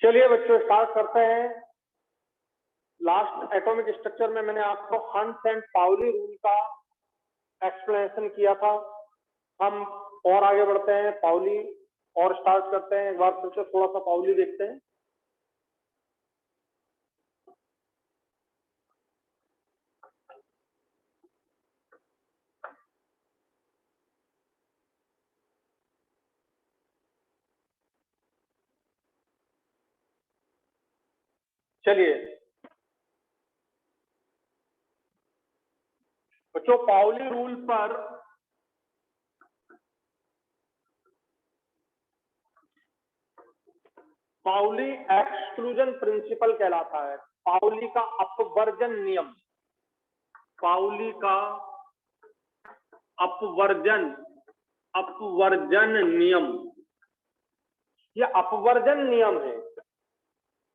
चलिए बच्चों स्टार्ट करते हैं। लास्ट एटॉमिक स्ट्रक्चर में मैंने आपको हंस एंड पाउली रूल का एक्सप्लेनेशन किया था। हम और आगे बढ़ते हैं, पाउली और स्टार्ट करते हैं। एक बार फिर से थोड़ा सा पाउली देखते हैं। चलिए बच्चों, पाउली रूल पर पाउली एक्सक्लूजन प्रिंसिपल कहलाता है। पाउली का अपवर्जन नियम, पाउली का अपवर्जन नियम, ये अपवर्जन नियम है।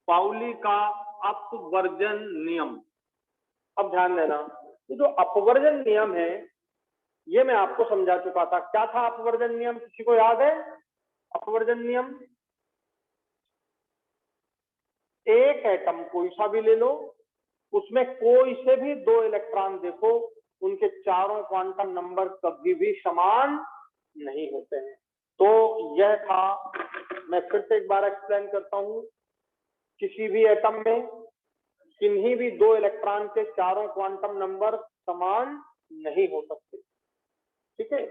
पाउली का अपवर्जन नियम। अब ध्यान देना, ये जो अपवर्जन नियम है ये मैं आपको समझा चुका था। क्या था अपवर्जन नियम, किसी को याद है? अपवर्जन नियम, एक एटम कोई सा भी ले लो, उसमें कोई से भी दो इलेक्ट्रॉन देखो, उनके चारों क्वांटम नंबर कभी भी समान नहीं होते हैं। तो यह था, मैं फिर से एक बार एक्सप्लेन करता हूं। किसी भी एटम में किन्हीं भी दो इलेक्ट्रॉन के चारों क्वांटम नंबर समान नहीं हो सकते। ठीक है,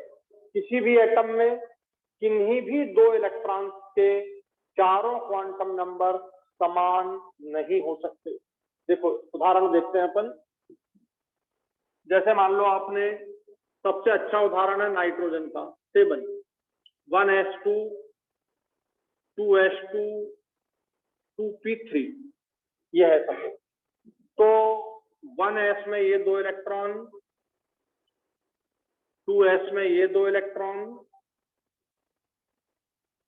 किसी भी एटम में किन्हीं भी दो इलेक्ट्रॉन के चारों क्वांटम नंबर समान नहीं हो सकते। देखो उदाहरण देखते हैं अपन। जैसे मान लो आपने, सबसे अच्छा उदाहरण है नाइट्रोजन का, 7 1s2 2s2 2p3, यह है सब। तो 1s में ये दो इलेक्ट्रॉन, 2s में ये दो इलेक्ट्रॉन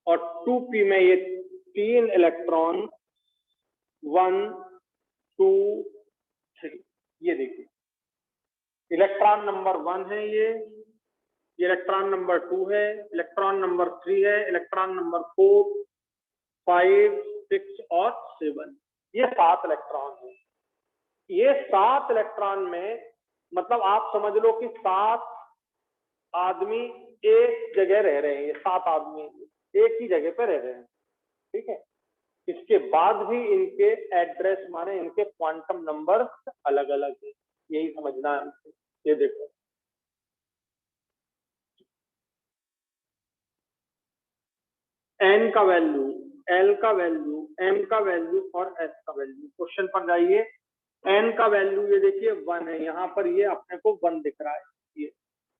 और 2p में ये 3 इलेक्ट्रॉन, 1 2 3। ये देखिए इलेक्ट्रॉन नंबर 1 है, ये इलेक्ट्रॉन नंबर 2 है, इलेक्ट्रॉन नंबर 3 है, इलेक्ट्रॉन नंबर 4 5 6 और 7। ये 7 इलेक्ट्रॉन है। ये 7 इलेक्ट्रॉन में मतलब आप समझ लो कि 7 आदमी एक जगह रह रहे हैं। ये 7 आदमी एक ही जगह पे रह रहे हैं। ठीक है, इसके बाद भी इनके एड्रेस माने इनके क्वांटम नंबर अलग अलग है। यही समझना है हमको। ये देखो एन का वैल्यू, एल का वैल्यू, एम का वैल्यू और एस का वैल्यू। क्वेश्चन पर जाइए। एन का वैल्यू ये देखिए 1 है, यहाँ पर ये अपने को 1 दिख रहा है। ये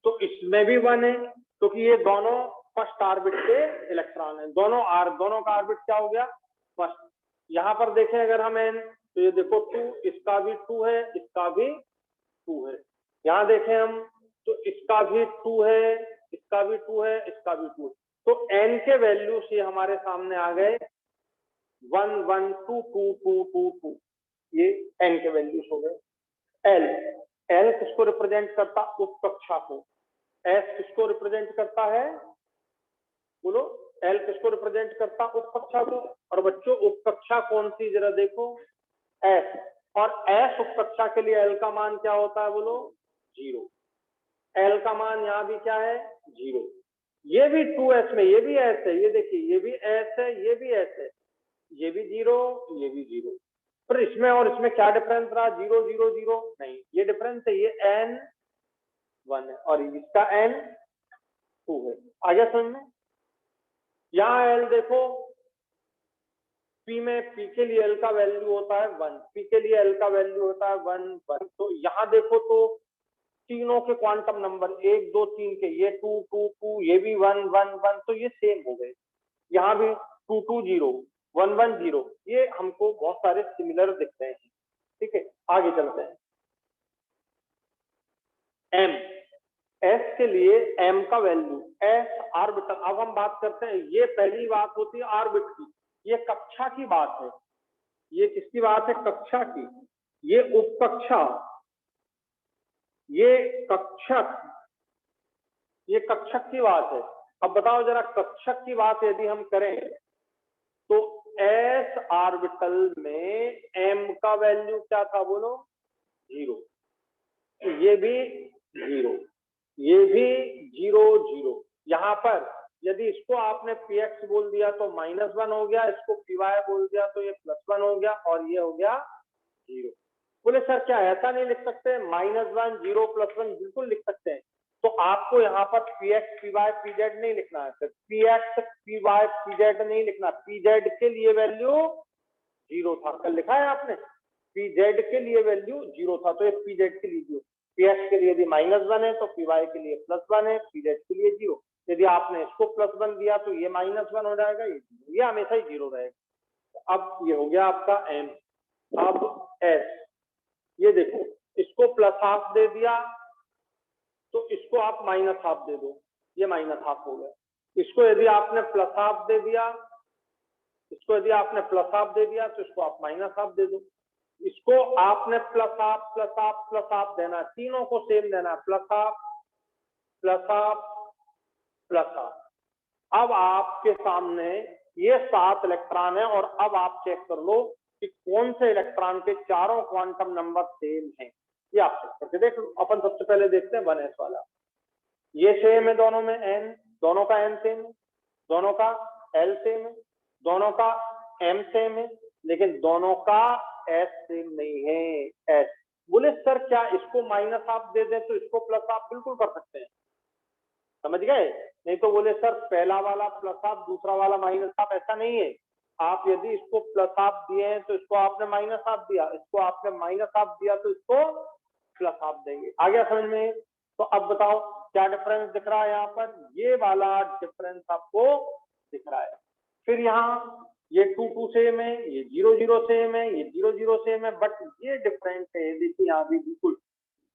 तो इसमें भी 1 है, क्योंकि तो ये दोनों फर्स्ट ऑर्बिट के इलेक्ट्रॉन है। दोनों का ऑर्बिट क्या हो गया? फर्स्ट। यहाँ पर देखें अगर हम एन, तो ये देखो 2, इसका भी 2 है, इसका भी 2 है। यहाँ देखें हम तो इसका भी 2 है, इसका भी 2 है, इसका भी 2 है। तो एन के वैल्यूज ये हमारे सामने आ गए 1 1 2 2 2 2 2। ये एन के वैल्यूज हो गए। एल, एल किसको रिप्रेजेंट करता? उप कक्षा को। एस किसको रिप्रेजेंट करता है? बोलो, एल किसको रिप्रेजेंट करता? उप कक्षा को। और बच्चों उप कक्षा कौन सी, जरा देखो, एस। और एस उप कक्षा के लिए एल का मान क्या होता है? बोलो 0। एल का मान यहाँ भी क्या है? 0। ये भी 2s में ये भी एस है, ये देखिए ये भी एस है, ये भी एस है, ये भी 0, ये भी 0। पर इसमें और इसमें क्या डिफरेंस रहा? 0 0 0 नहीं, ये डिफरेंस है, ये n 1 है और इसका n 2 है। आ गया समझ में? यहाँ एल देखो, पी में, पी के लिए एल का वैल्यू होता है 1, पी के लिए एल का वैल्यू होता है 1 1। तो यहाँ देखो तो तीनों के क्वांटम नंबर 1 2 3 के, ये 2 2 2, ये भी 1 1 1, तो ये सेम हो गए। यहाँ भी 2 2 0 1 1 0, ये हमको बहुत सारे सिमिलर दिख रहे हैं। ठीक है, आगे चलते हैं। एम, एस के लिए एम का वैल्यू, एस ऑर्बिटल। अब हम बात करते हैं, ये पहली बात होती है ऑर्बिट की, ये कक्षा की बात है। ये किसकी बात है? कक्षा की। ये उपकक्षा, ये कक्षक, ये कक्षक की बात है। अब बताओ जरा, कक्षक की बात यदि हम करें तो एस ऑर्बिटल में m का वैल्यू क्या था बोलो, 0, तो ये भी 0, ये भी 0 0। यहाँ पर यदि इसको आपने px बोल दिया तो -1 हो गया, इसको py बोल दिया तो ये +1 हो गया, और ये हो गया 0। बोले सर क्या ऐसा नहीं लिख सकते, -1 0 +1 बिल्कुल लिख सकते हैं। तो आपको यहाँ पर px py pz नहीं लिखना है, सर px py pz नहीं लिखना, pz के लिए वैल्यू 0 था, कल लिखा है आपने, pz के लिए वैल्यू 0 था, तो ये pz के लिए 0, px के लिए यदि -1 है तो py के लिए +1 है, pz के लिए 0। यदि आपने इसको +1 दिया तो ये -1 हो जाएगा, ये हमेशा ही 0 रहेगा। अब ये हो गया आपका m। अब s, ये देखो इसको +½ दे दिया तो इसको आप -½ दे दो, ये -½ हो गया। इसको यदि आपने +½ दे दिया, इसको यदि आपने +½ दे दिया तो इसको आप -½ दे दो। इसको आपने +½ +½ देना, तीनों को सेम देना, +½ +½ +½ अब आपके सामने ये 7 इलेक्ट्रॉन है, और अब आप चेक कर लो कि कौन से इलेक्ट्रॉन के चारों क्वांटम नंबर सेम हैं। ये आप चेक करके देख लो। अपन सबसे पहले देखते हैं 1s वाला, ये सेम है दोनों में, n दोनों का n सेम है, दोनों का l सेम है, दोनों का m सेम है, लेकिन दोनों का s सेम नहीं है। s बोले सर क्या इसको -½ दे दें तो इसको +½ बिल्कुल कर सकते हैं, समझ गए? नहीं तो बोले सर पहला वाला +½ दूसरा वाला -½ ऐसा नहीं है। आप यदि इसको +½ दिए हैं तो इसको आपने -½ दिया, इसको आपने -½ दिया तो इसको +½ देंगे। आ गया समझ में? तो अब बताओ क्या डिफरेंस दिख रहा है यहाँ पर, ये वाला डिफरेंस आपको दिख रहा है। फिर यहाँ ये 2 2 सेम है, ये 0 0 सेम है, ये 0 0 सेम है, बट ये डिफरेंस है, देखिए यहाँ भी बिल्कुल।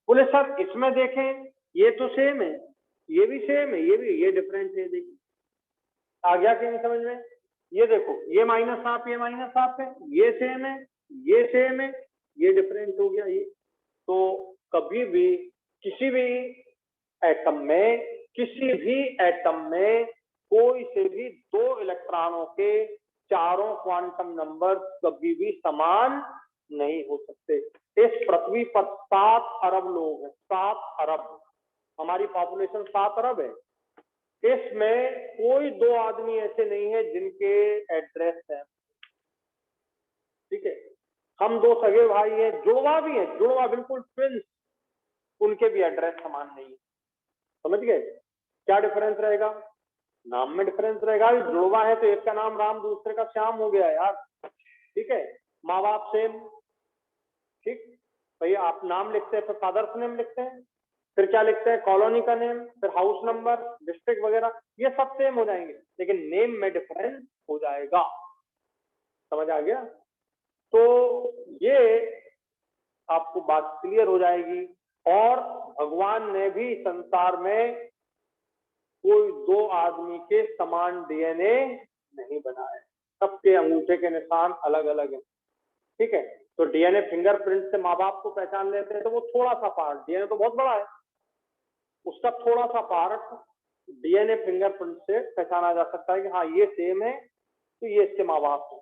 बोले सर इसमें देखें ये तो सेम है, ये भी सेम है, ये भी, ये डिफरेंस है, देखिए आ गया कि नहीं समझ में? ये देखो ये -½ ये -½ है, ये सेम है, ये सेम है, ये डिफरेंस हो गया ये। तो कभी भी किसी भी एटम में, किसी भी एटम में कोई से भी 2 इलेक्ट्रॉनों के चारों क्वांटम नंबर कभी भी समान नहीं हो सकते। इस पृथ्वी पर 7 अरब लोग हैं, 7 अरब, हमारी पॉपुलेशन 7 अरब है, इसमें कोई 2 आदमी ऐसे नहीं है जिनके एड्रेस है, ठीक है? हम 2 सगे भाई हैं, जुड़वा भी हैं, जुड़वा बिल्कुल ट्विंस, उनके भी एड्रेस समान नहीं है, समझ गए? क्या डिफरेंस रहेगा? नाम में डिफरेंस रहेगा। जुड़वा है तो एक का नाम राम दूसरे का श्याम हो गया यार, ठीक है? माँ बाप सेम, ठीक भैया, आप नाम लिखते हैं तो फादर्स नेम लिखते हैं, फिर क्या लिखते हैं, कॉलोनी का नेम, फिर हाउस नंबर, डिस्ट्रिक्ट वगैरह, ये सब सेम हो जाएंगे, लेकिन नेम में डिफरेंस हो जाएगा। समझ आ गया? तो ये आपको बात क्लियर हो जाएगी। और भगवान ने भी संसार में कोई 2 आदमी के समान डीएनए नहीं बनाए, सबके अंगूठे के निशान अलग अलग हैं, ठीक है? तो डीएनए फिंगरप्रिंट से माँ बाप को पहचान लेते हैं, तो वो थोड़ा सा पार्ट, डीएनए तो बहुत बड़ा है, उसका थोड़ा सा पार्ट डीएनए फिंगरप्रिंट से पहचाना जा सकता है कि हाँ ये सेम है, तो ये इसके माँ बाप है।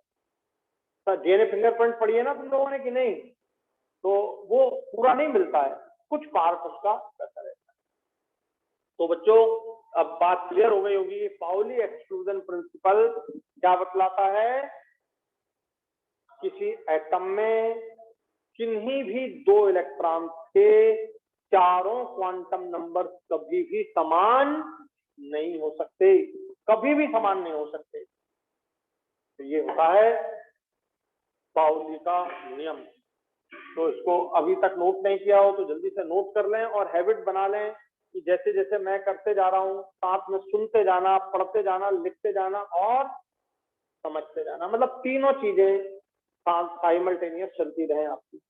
तो डीएनए फिंगरप्रिंट पढ़ी है ना तुम लोगों ने कि नहीं? तो वो पूरा नहीं मिलता है, कुछ पार्ट उसका रहता है। तो बच्चों अब बात क्लियर हो गई होगी। पाउली एक्सक्लूजन प्रिंसिपल क्या बतलाता है? किसी एटम में किन्हीं भी 2 इलेक्ट्रॉन के चारों क्वांटम नंबर कभी भी समान नहीं हो सकते, कभी भी समान नहीं हो सकते। तो ये होता है पाउली का नियम। तो इसको अभी तक नोट नहीं किया हो तो जल्दी से नोट कर लें, और हैबिट बना लें कि जैसे जैसे मैं करते जा रहा हूँ साथ में सुनते जाना, पढ़ते जाना, लिखते जाना और समझते जाना, मतलब तीनों चीजें साइमल्टेनियस चलती रहे आपकी।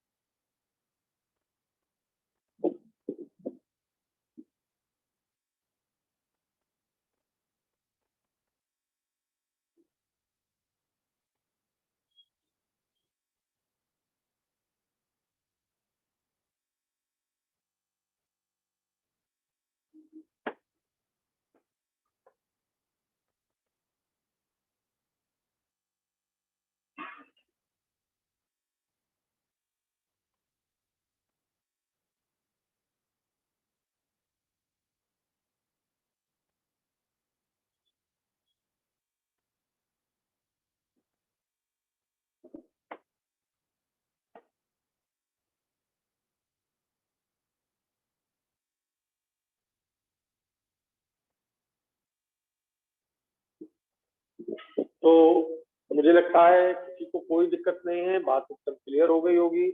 तो मुझे लगता है किसी को कोई दिक्कत नहीं है, बात एकदम क्लियर हो गई होगी।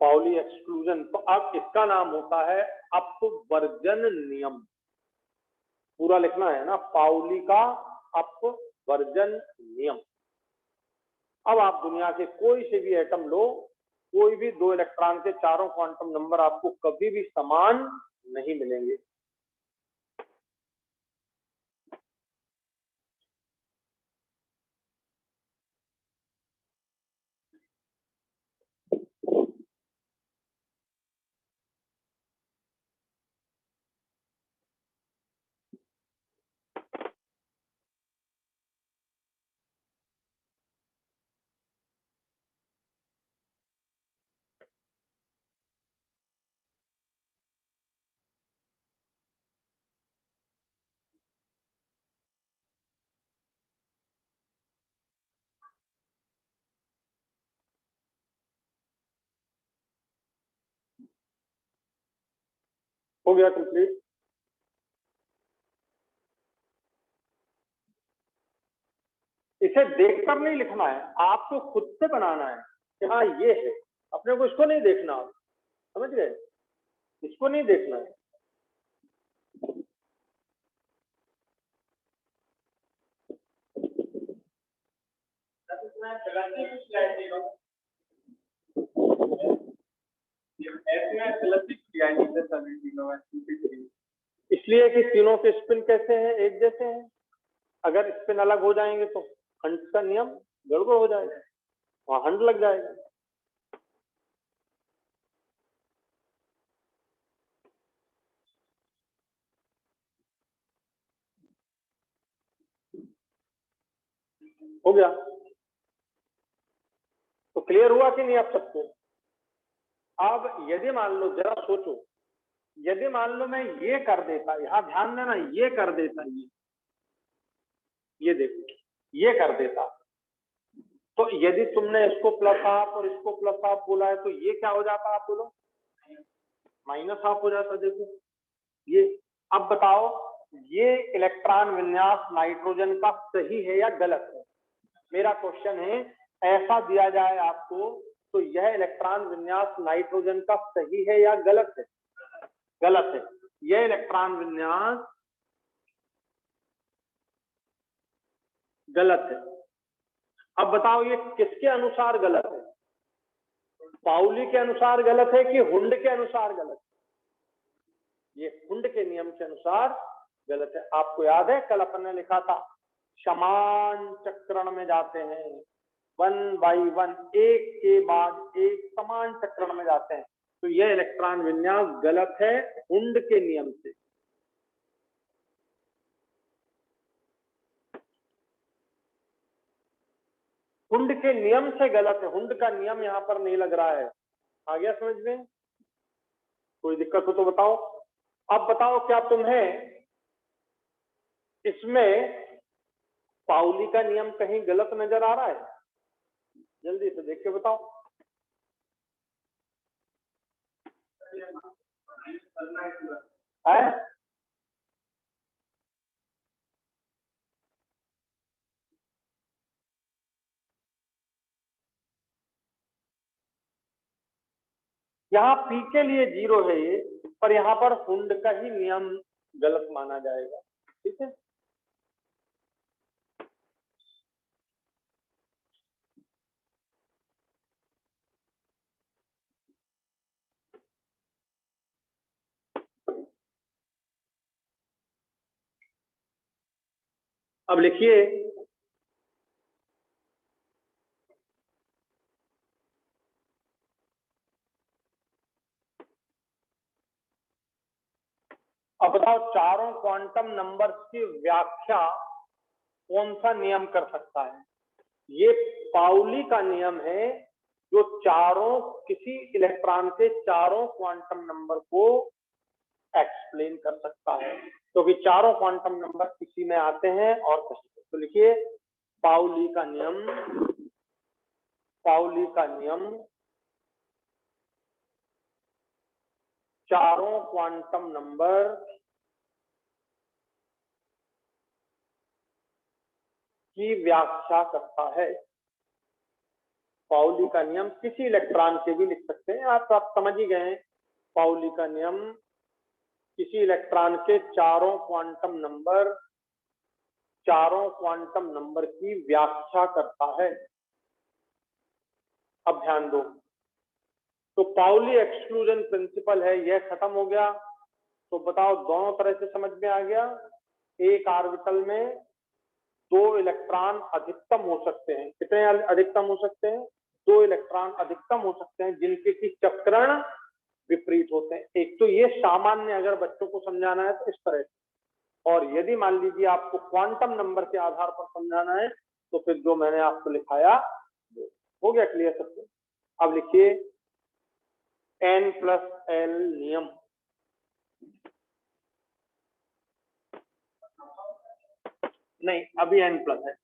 पाउली एक्सक्लूजन, तो अब इसका नाम होता है अपवर्जन नियम। पूरा लिखना है ना, पाउली का अपवर्जन नियम। अब आप दुनिया के कोई से भी एटम लो, कोई भी दो इलेक्ट्रॉन के चारों क्वांटम नंबर आपको कभी भी समान नहीं मिलेंगे। हो गया कंप्लीट। इसे देखकर नहीं लिखना है, आपको खुद से बनाना है कि हाँ ये है। अपने को इसको नहीं देखना, आप समझ गए, इसको नहीं देखना है। इसलिए कि तीनों के स्पिन कैसे हैं, एक जैसे हैं। अगर स्पिन अलग हो जाएंगे तो हंट का नियम गड़बड़ हो जाएगा, वहां हंट लग जाएगा। हो गया, तो क्लियर हुआ कि नहीं आप सबको? अब यदि मान लो, जरा सोचो, यदि मान लो मैं ये कर देता, यहां ध्यान देना, ये कर देता, ये देखो, ये कर देता, तो यदि तुमने इसको प्लस हाफ और इसको प्लस हाफ बोला है, तो ये क्या हो जाता, आप बोलो? माइनस हाफ हो जाता। देखो ये, अब बताओ ये इलेक्ट्रॉन विन्यास नाइट्रोजन का सही है या गलत है? मेरा क्वेश्चन है, ऐसा दिया जाए आपको, तो यह इलेक्ट्रॉन विन्यास नाइट्रोजन का सही है या गलत है? गलत है। यह इलेक्ट्रॉन विन्यास गलत है। अब बताओ ये किसके अनुसार गलत है? पाउली के अनुसार गलत है कि हुंड के अनुसार गलत है? ये हुंड के नियम के अनुसार गलत है। आपको याद है कल अपन ने लिखा था, समान चक्रण में जाते हैं, 1 बाई 1, एक के बाद एक समान चक्रण में जाते हैं, तो यह इलेक्ट्रॉन विन्यास गलत है हुंड के नियम से। हुंड के नियम से गलत है, हुंड का नियम यहां पर नहीं लग रहा है। आ गया समझ में? कोई दिक्कत हो तो बताओ। अब बताओ क्या तुम्हें इसमें पाउली का नियम कहीं गलत नजर आ रहा है? जल्दी से देख के बताओ। है? यहाँ पी के लिए 0 है ये, पर यहाँ पर हुंड का ही नियम गलत माना जाएगा। ठीक है, अब लिखिए, अब बताओ चारों क्वांटम नंबर्स की व्याख्या कौन सा नियम कर सकता है? ये पाउली का नियम है, जो चारों, किसी इलेक्ट्रॉन के चारों क्वांटम नंबर को एक्सप्लेन कर सकता है, क्योंकि चारों क्वांटम नंबर इसी में आते हैं और कहीं। तो लिखिए पाउली का नियम, पाउली का नियम चारों क्वांटम नंबर की व्याख्या करता है। पाउली का नियम किसी इलेक्ट्रॉन के भी लिख सकते हैं, आप समझ ही गए हैं। पाउली का नियम किसी इलेक्ट्रॉन के चारों क्वांटम नंबर की व्याख्या करता है। अब ध्यान दो, तो पाउली एक्सक्लूजन प्रिंसिपल है, यह खत्म हो गया। तो बताओ दोनों तरह से समझ में आ गया। एक ऑर्बिटल में 2 इलेक्ट्रॉन अधिकतम हो सकते हैं। कितने अधिकतम हो सकते हैं? 2 इलेक्ट्रॉन अधिकतम हो सकते हैं जिनके की चक्रण विपरीत होते हैं। एक तो ये सामान्य अगर बच्चों को समझाना है तो इस तरह से, और यदि मान लीजिए आपको क्वांटम नंबर के आधार पर समझाना है तो फिर जो मैंने आपको लिखाया हो गया क्लियर सबको। अब लिखिए n+l नियम। नहीं, अभी n+ है।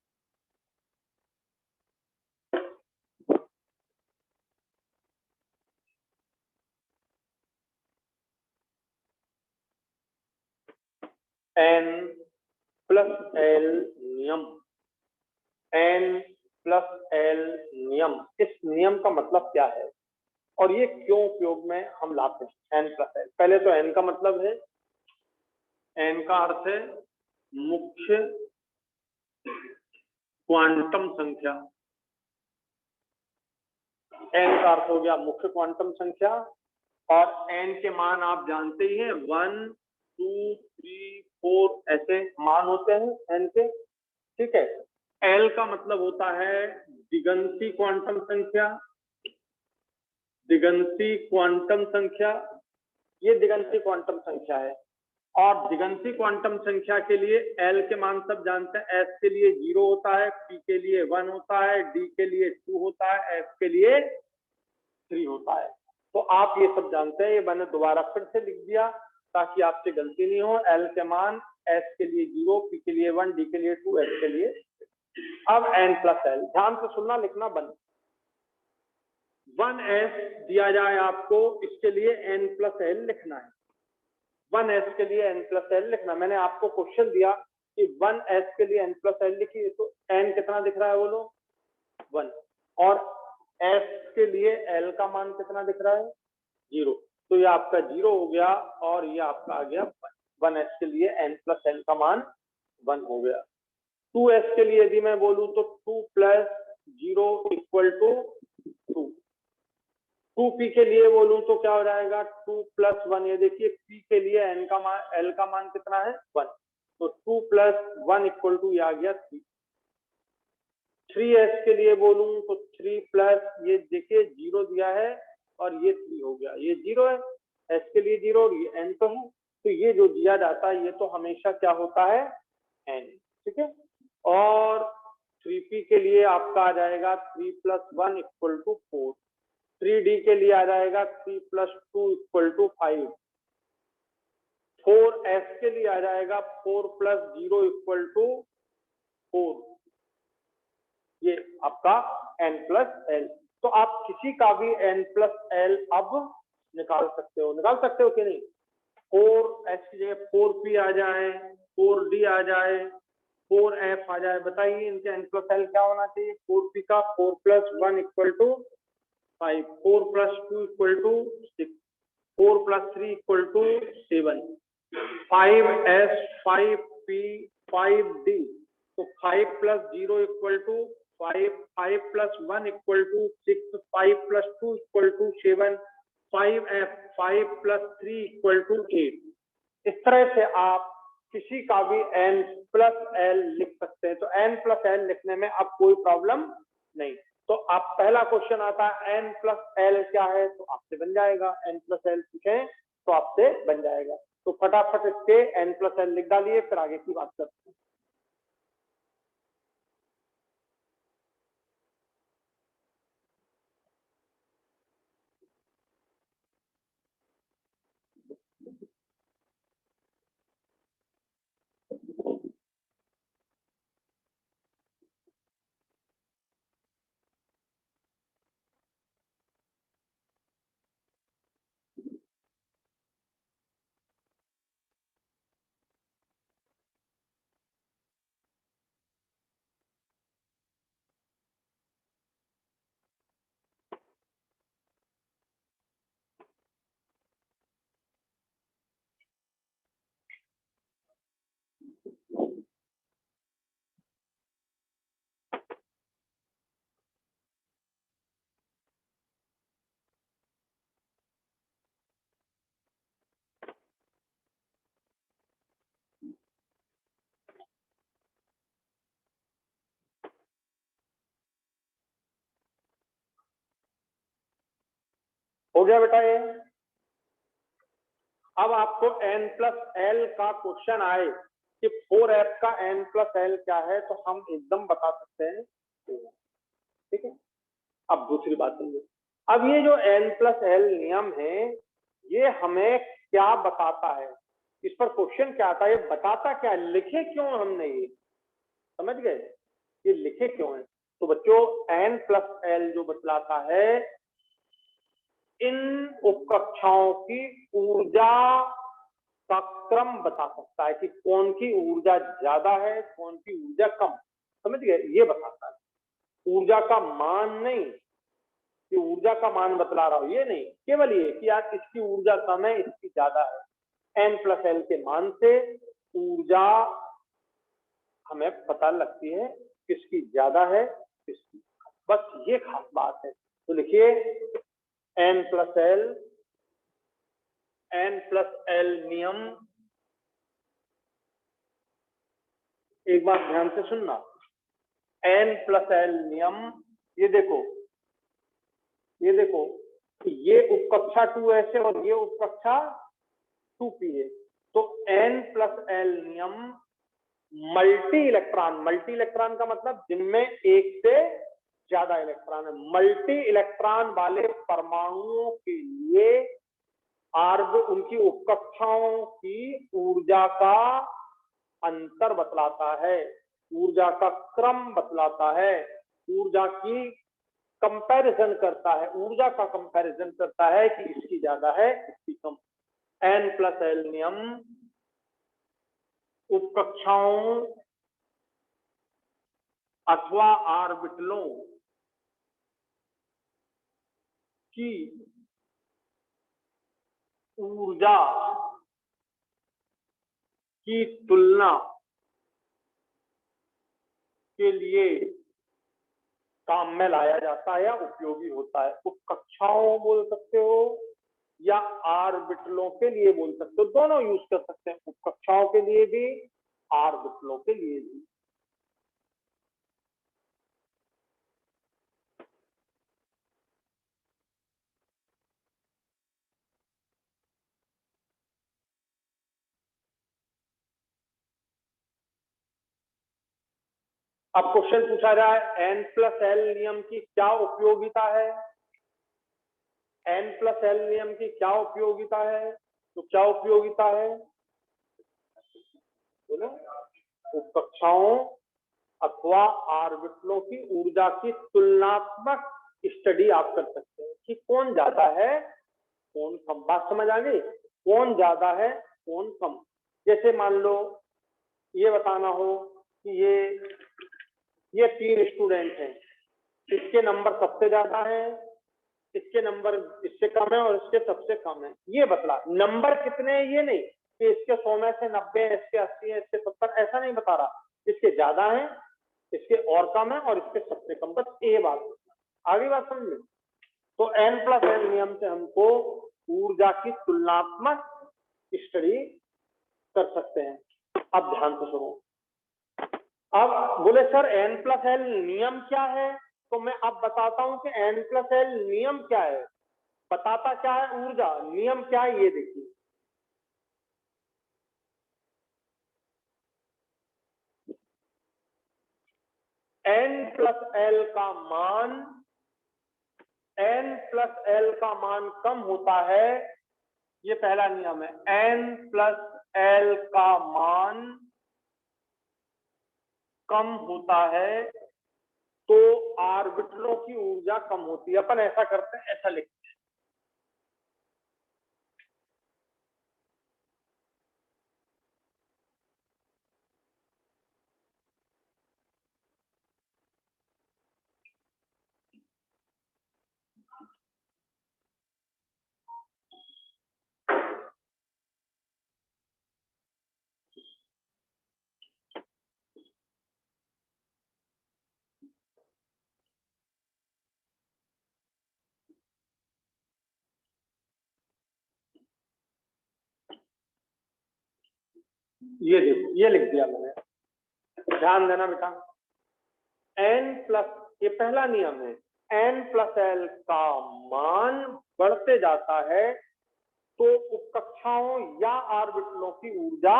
n+l नियम, n+l नियम। इस नियम का मतलब क्या है और ये क्यों उपयोग में हम लाते हैं? n+l, पहले तो n का मतलब है, n का अर्थ है मुख्य क्वांटम संख्या। n का अर्थ हो गया मुख्य क्वांटम संख्या, और n के मान आप जानते ही हैं, 1 2 3 4 ऐसे मान होते हैं n के। ठीक है। l का मतलब होता है दिगंती क्वांटम संख्या। दिगंती क्वांटम संख्या, ये दिगंती क्वांटम संख्या है। और दिगंती क्वांटम संख्या के लिए l के मान सब जानते हैं। s के लिए 0 होता है, p के लिए 1 होता है, d के लिए 2 होता है, f के लिए 3 होता है। तो आप ये सब जानते हैं, ये मैंने दोबारा फिर से लिख दिया ताकि आपसे गलती नहीं हो। l के मान s के लिए 0, p के लिए 1, d के लिए 2, f के लिए। अब n+l, ध्यान से सुनना, लिखना बंद। 1s दिया जाए आपको, इसके लिए n+l लिखना है। 1s के लिए n+l लिखना। मैंने आपको क्वेश्चन दिया कि 1s के लिए n+l लिखिए, तो n कितना दिख रहा है बोलो? 1। और s के लिए l का मान कितना दिख रहा है? 0। तो ये आपका 0 हो गया और ये आपका आ गया 1। 1s के लिए n+l का मान 1 हो गया। 2s के लिए यदि मैं बोलूं तो 2 + 0 = 2। 2p के लिए बोलूं तो क्या हो जाएगा? 2 + 1। ये देखिए p के लिए n का मान, l का मान कितना है? 1। तो 2 + 1 = ये आ गया 3। 3s के लिए बोलूं तो 3 + ये देखिए 0 दिया है और ये 3 हो गया, ये 0 है। s के लिए 0 और ये n तो है। तो ये जो दिया जाता है ये तो हमेशा क्या होता है? n। ठीक है। और 3p के लिए आपका आ जाएगा 3 + 1 = 4। 3d के लिए आ जाएगा 3 + 2 = 5। 4s के लिए आ जाएगा 4 + 0 = 4। ये आपका n+l। तो आप किसी का भी n+l अब निकाल सकते हो। निकाल सकते हो कि नहीं? 4s की जगह 4p आ जाए, 4d आ जाए, 4f आ जाए। बताइए इनके n+l क्या होना चाहिए? 4p का 4 + 1 = 5, 4 + 2 = 6, 4 + 3 = 7, 5s, 5p, 5d। तो 5 + 0 = 5, 5 + 1 = 6, 5 + 2 = 7, 5f, 5 + 3 = 8। इस तरह से आप किसी का भी n+l लिख सकते हैं। तो n+l लिखने में अब कोई प्रॉब्लम नहीं। तो आप पहला क्वेश्चन आता है n+l क्या है, तो आपसे बन जाएगा। n+l पूछे तो आपसे बन जाएगा। तो फटाफट इसके n+l लिख डालिए, फिर आगे की बात करते हैं। हो गया बेटा ये। अब आपको n+l का क्वेश्चन आए कि 4f का n+l क्या है, तो हम एकदम बता सकते हैं, ठीक है। अब दूसरी बात समझो, अब ये जो n+l नियम है, ये हमें क्या बताता है, इस पर क्वेश्चन क्या आता है, ये बताता क्या है, लिखे क्यों हमने, ये समझ गए, ये लिखे क्यों है। तो बच्चों n+l जो बतलाता है इन उपकक्षाओं की ऊर्जा का क्रम बता सकता है कि कौन की ऊर्जा ज्यादा है, कौन की ऊर्जा कम, समझ गए, ये बताता है। ऊर्जा का मान नहीं कि ऊर्जा का मान बतला रहा हूं, ये नहीं, केवल ये कि यार इसकी ऊर्जा कम है, इसकी ज्यादा है। n+l के मान से ऊर्जा हमें पता लगती है किसकी ज्यादा है किसकी, बस ये खास बात है। तो लिखिए n+l नियम, एक बात ध्यान से सुनना, n+l नियम, ये देखो ये उपकक्षा 2s है और ये उपकक्षा 2p है। तो n+l नियम मल्टी इलेक्ट्रॉन का मतलब जिनमें एक से ज्यादा इलेक्ट्रॉन है, मल्टी इलेक्ट्रॉन वाले परमाणुओं के लिए आर्ग उनकी उपकक्षाओं की ऊर्जा का अंतर बतलाता है, ऊर्जा का क्रम बतलाता है, ऊर्जा की कंपैरिजन करता है, ऊर्जा का कंपैरिजन करता है कि इसकी ज्यादा है इसकी कम। n+l नियम उपकक्षाओं अथवा ऑर्बिटलों की ऊर्जा की तुलना के लिए काम में लाया जाता है या उपयोगी होता है। उपकक्षाओं बोल सकते हो या ऑर्बिटलों के लिए बोल सकते हो, दोनों यूज कर सकते हैं, उपकक्षाओं के लिए भी ऑर्बिटलों के लिए भी। अब क्वेश्चन पूछा रहा है n+l नियम की क्या उपयोगिता है, n+l नियम की क्या उपयोगिता है, तो क्या उपयोगिता है बोलो, उपकक्षाओं अथवा ऑर्बिटलों की ऊर्जा की तुलनात्मक स्टडी आप कर सकते हैं कि कौन ज्यादा है कौन कम, बात समझ आ गई, कौन ज्यादा है कौन कम। जैसे मान लो ये बताना हो कि ये 3 स्टूडेंट हैं, इसके नंबर सबसे ज्यादा है, इसके नंबर इससे कम है और इसके सबसे कम है, ये बतला, नंबर कितने हैं ये नहीं कि इसके 100 में से 90 है, इसके 80 है, इसके 70, ऐसा नहीं बता रहा, इसके ज्यादा है इसके और कम है और इसके सबसे कम, बस ये बात, आगे बात समझ लो। तो n+l नियम से हमको ऊर्जा की तुलनात्मक स्टडी कर सकते हैं। अब ध्यान से सुनो, अब बोले सर n+l नियम क्या है, तो मैं अब बताता हूं कि n+l नियम क्या है, बताता क्या है ऊर्जा, नियम क्या है ये देखिए। n+l का मान n+l का मान कम होता है, ये पहला नियम है, n+l का मान कम होता है तो ऑर्बिटलों की ऊर्जा कम होती है। अपन ऐसा करते हैं, ऐसा लिखते ये देखो, ये लिख दिया मैंने, ध्यान देना बेटा। n प्लस, ये पहला नियम है, n प्लस एल का मान बढ़ते जाता है तो उपकक्षाओं या ऑर्बिटलों की ऊर्जा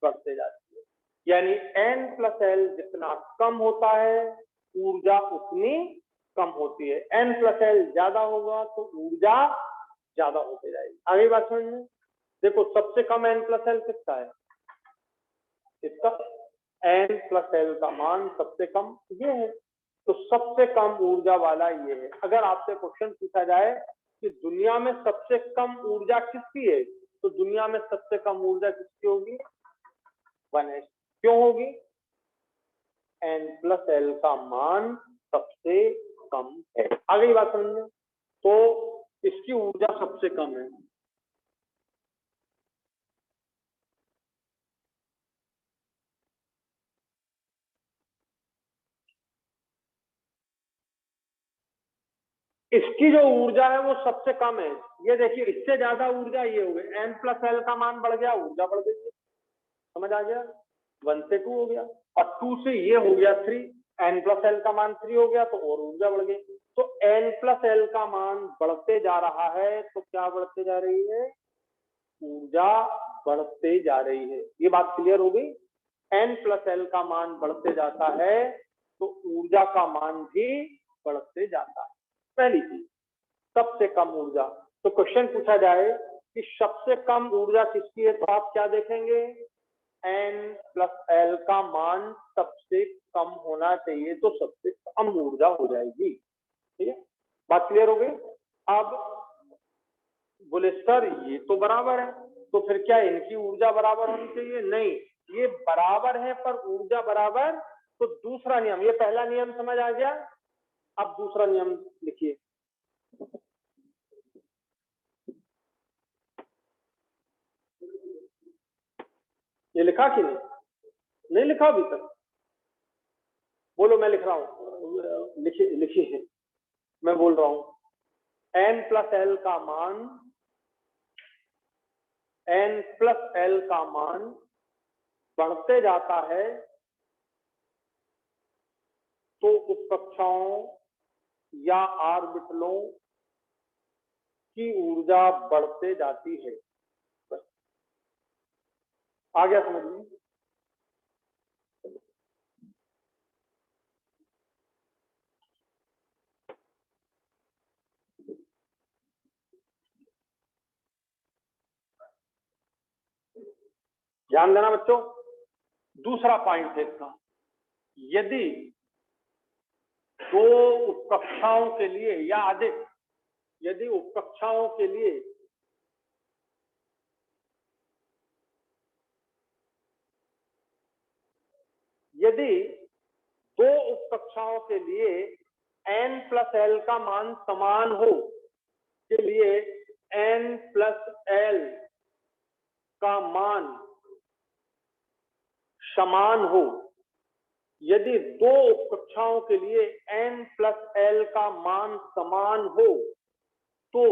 बढ़ते जाती है। यानी n प्लस एल जितना कम होता है ऊर्जा उतनी कम होती है, n प्लस एल ज्यादा होगा तो ऊर्जा ज्यादा होती जाएगी। आगे बात समझ में। देखो सबसे कम n प्लस एल किसका है, इसका n प्लस एल का मान सबसे कम ये है, तो सबसे कम ऊर्जा वाला ये है। अगर आपसे क्वेश्चन पूछा जाए कि दुनिया में सबसे कम ऊर्जा किसकी है, तो दुनिया में सबसे कम ऊर्जा किसकी होगी, 1s। क्यों होगी, n प्लस एल का मान सबसे कम है। आ गई बात समझ में, तो इसकी ऊर्जा सबसे कम है। इसकी जो ऊर्जा है वो सबसे कम है। ये देखिए इससे ज्यादा ऊर्जा ये हो गई, n प्लस एल का मान बढ़ गया, ऊर्जा बढ़ गई, समझ आ गया। 1 से 2 हो गया और 2 से ये हो गया 3, n प्लस एल का मान 3 हो गया तो और ऊर्जा बढ़ गई। तो n प्लस एल का मान बढ़ते जा रहा है तो क्या बढ़ते जा रही है, ऊर्जा बढ़ते जा रही है। ये बात क्लियर हो गई। n प्लस एल का मान बढ़ते जाता है तो ऊर्जा का मान भी बढ़ते जाता है। पहली चीज सबसे कम ऊर्जा। तो क्वेश्चन पूछा जाए कि सबसे कम ऊर्जा किसकी है, तो आप क्या देखेंगे, n प्लस एल का मान सबसे कम होना चाहिए, तो सबसे कम ऊर्जा हो जाएगी। ठीक है, बात क्लियर हो गई। अब बोले सर ये तो बराबर है, तो फिर क्या इनकी ऊर्जा बराबर होनी चाहिए, नहीं, ये बराबर है पर ऊर्जा बराबर। तो दूसरा नियम, ये पहला नियम समझ आ गया, अब दूसरा नियम लिखिए। ये लिखा कि नहीं, नहीं लिखा अभी तक, बोलो मैं लिख रहा हूं, लिखिए लिखिए, मैं बोल रहा हूं। n प्लस एल का मान, n प्लस एल का मान बढ़ते जाता है तो उपकक्षाओं या ऑर्बिटलों की ऊर्जा बढ़ते जाती है। बस आ गया समझ में। ध्यान देना बच्चों, दूसरा पॉइंट देखना, यदि दो उपकक्षाओं के लिए या अधिक, यदि उपकक्षाओं के लिए यदि दो उपकक्षाओं के लिए n प्लस एल का मान समान हो, के लिए n प्लस एल का मान समान हो, यदि दो उपकक्षाओं के लिए n प्लस एल का मान समान हो तो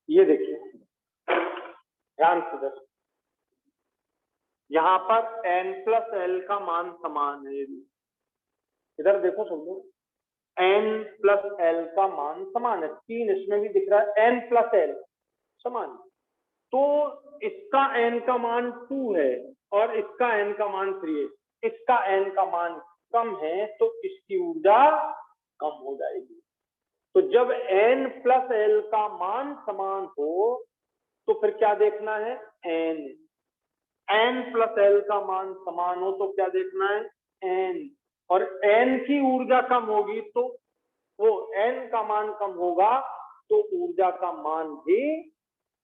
ये देखिए ध्यान से दर, यहां पर n प्लस एल का मान समान है, इधर देखो समझो, n प्लस एल का मान समान है, 3 इसमें भी दिख रहा है, n प्लस एल समान, तो इसका n का मान 2 है और इसका n का मान 3 है, इसका n का मान कम है तो इसकी ऊर्जा कम हो जाएगी। तो जब n प्लस एल का मान समान हो तो फिर क्या देखना है, n प्लस एल का मान समान हो तो क्या देखना है, n, और n की ऊर्जा कम होगी तो वो n का मान कम होगा तो ऊर्जा का मान भी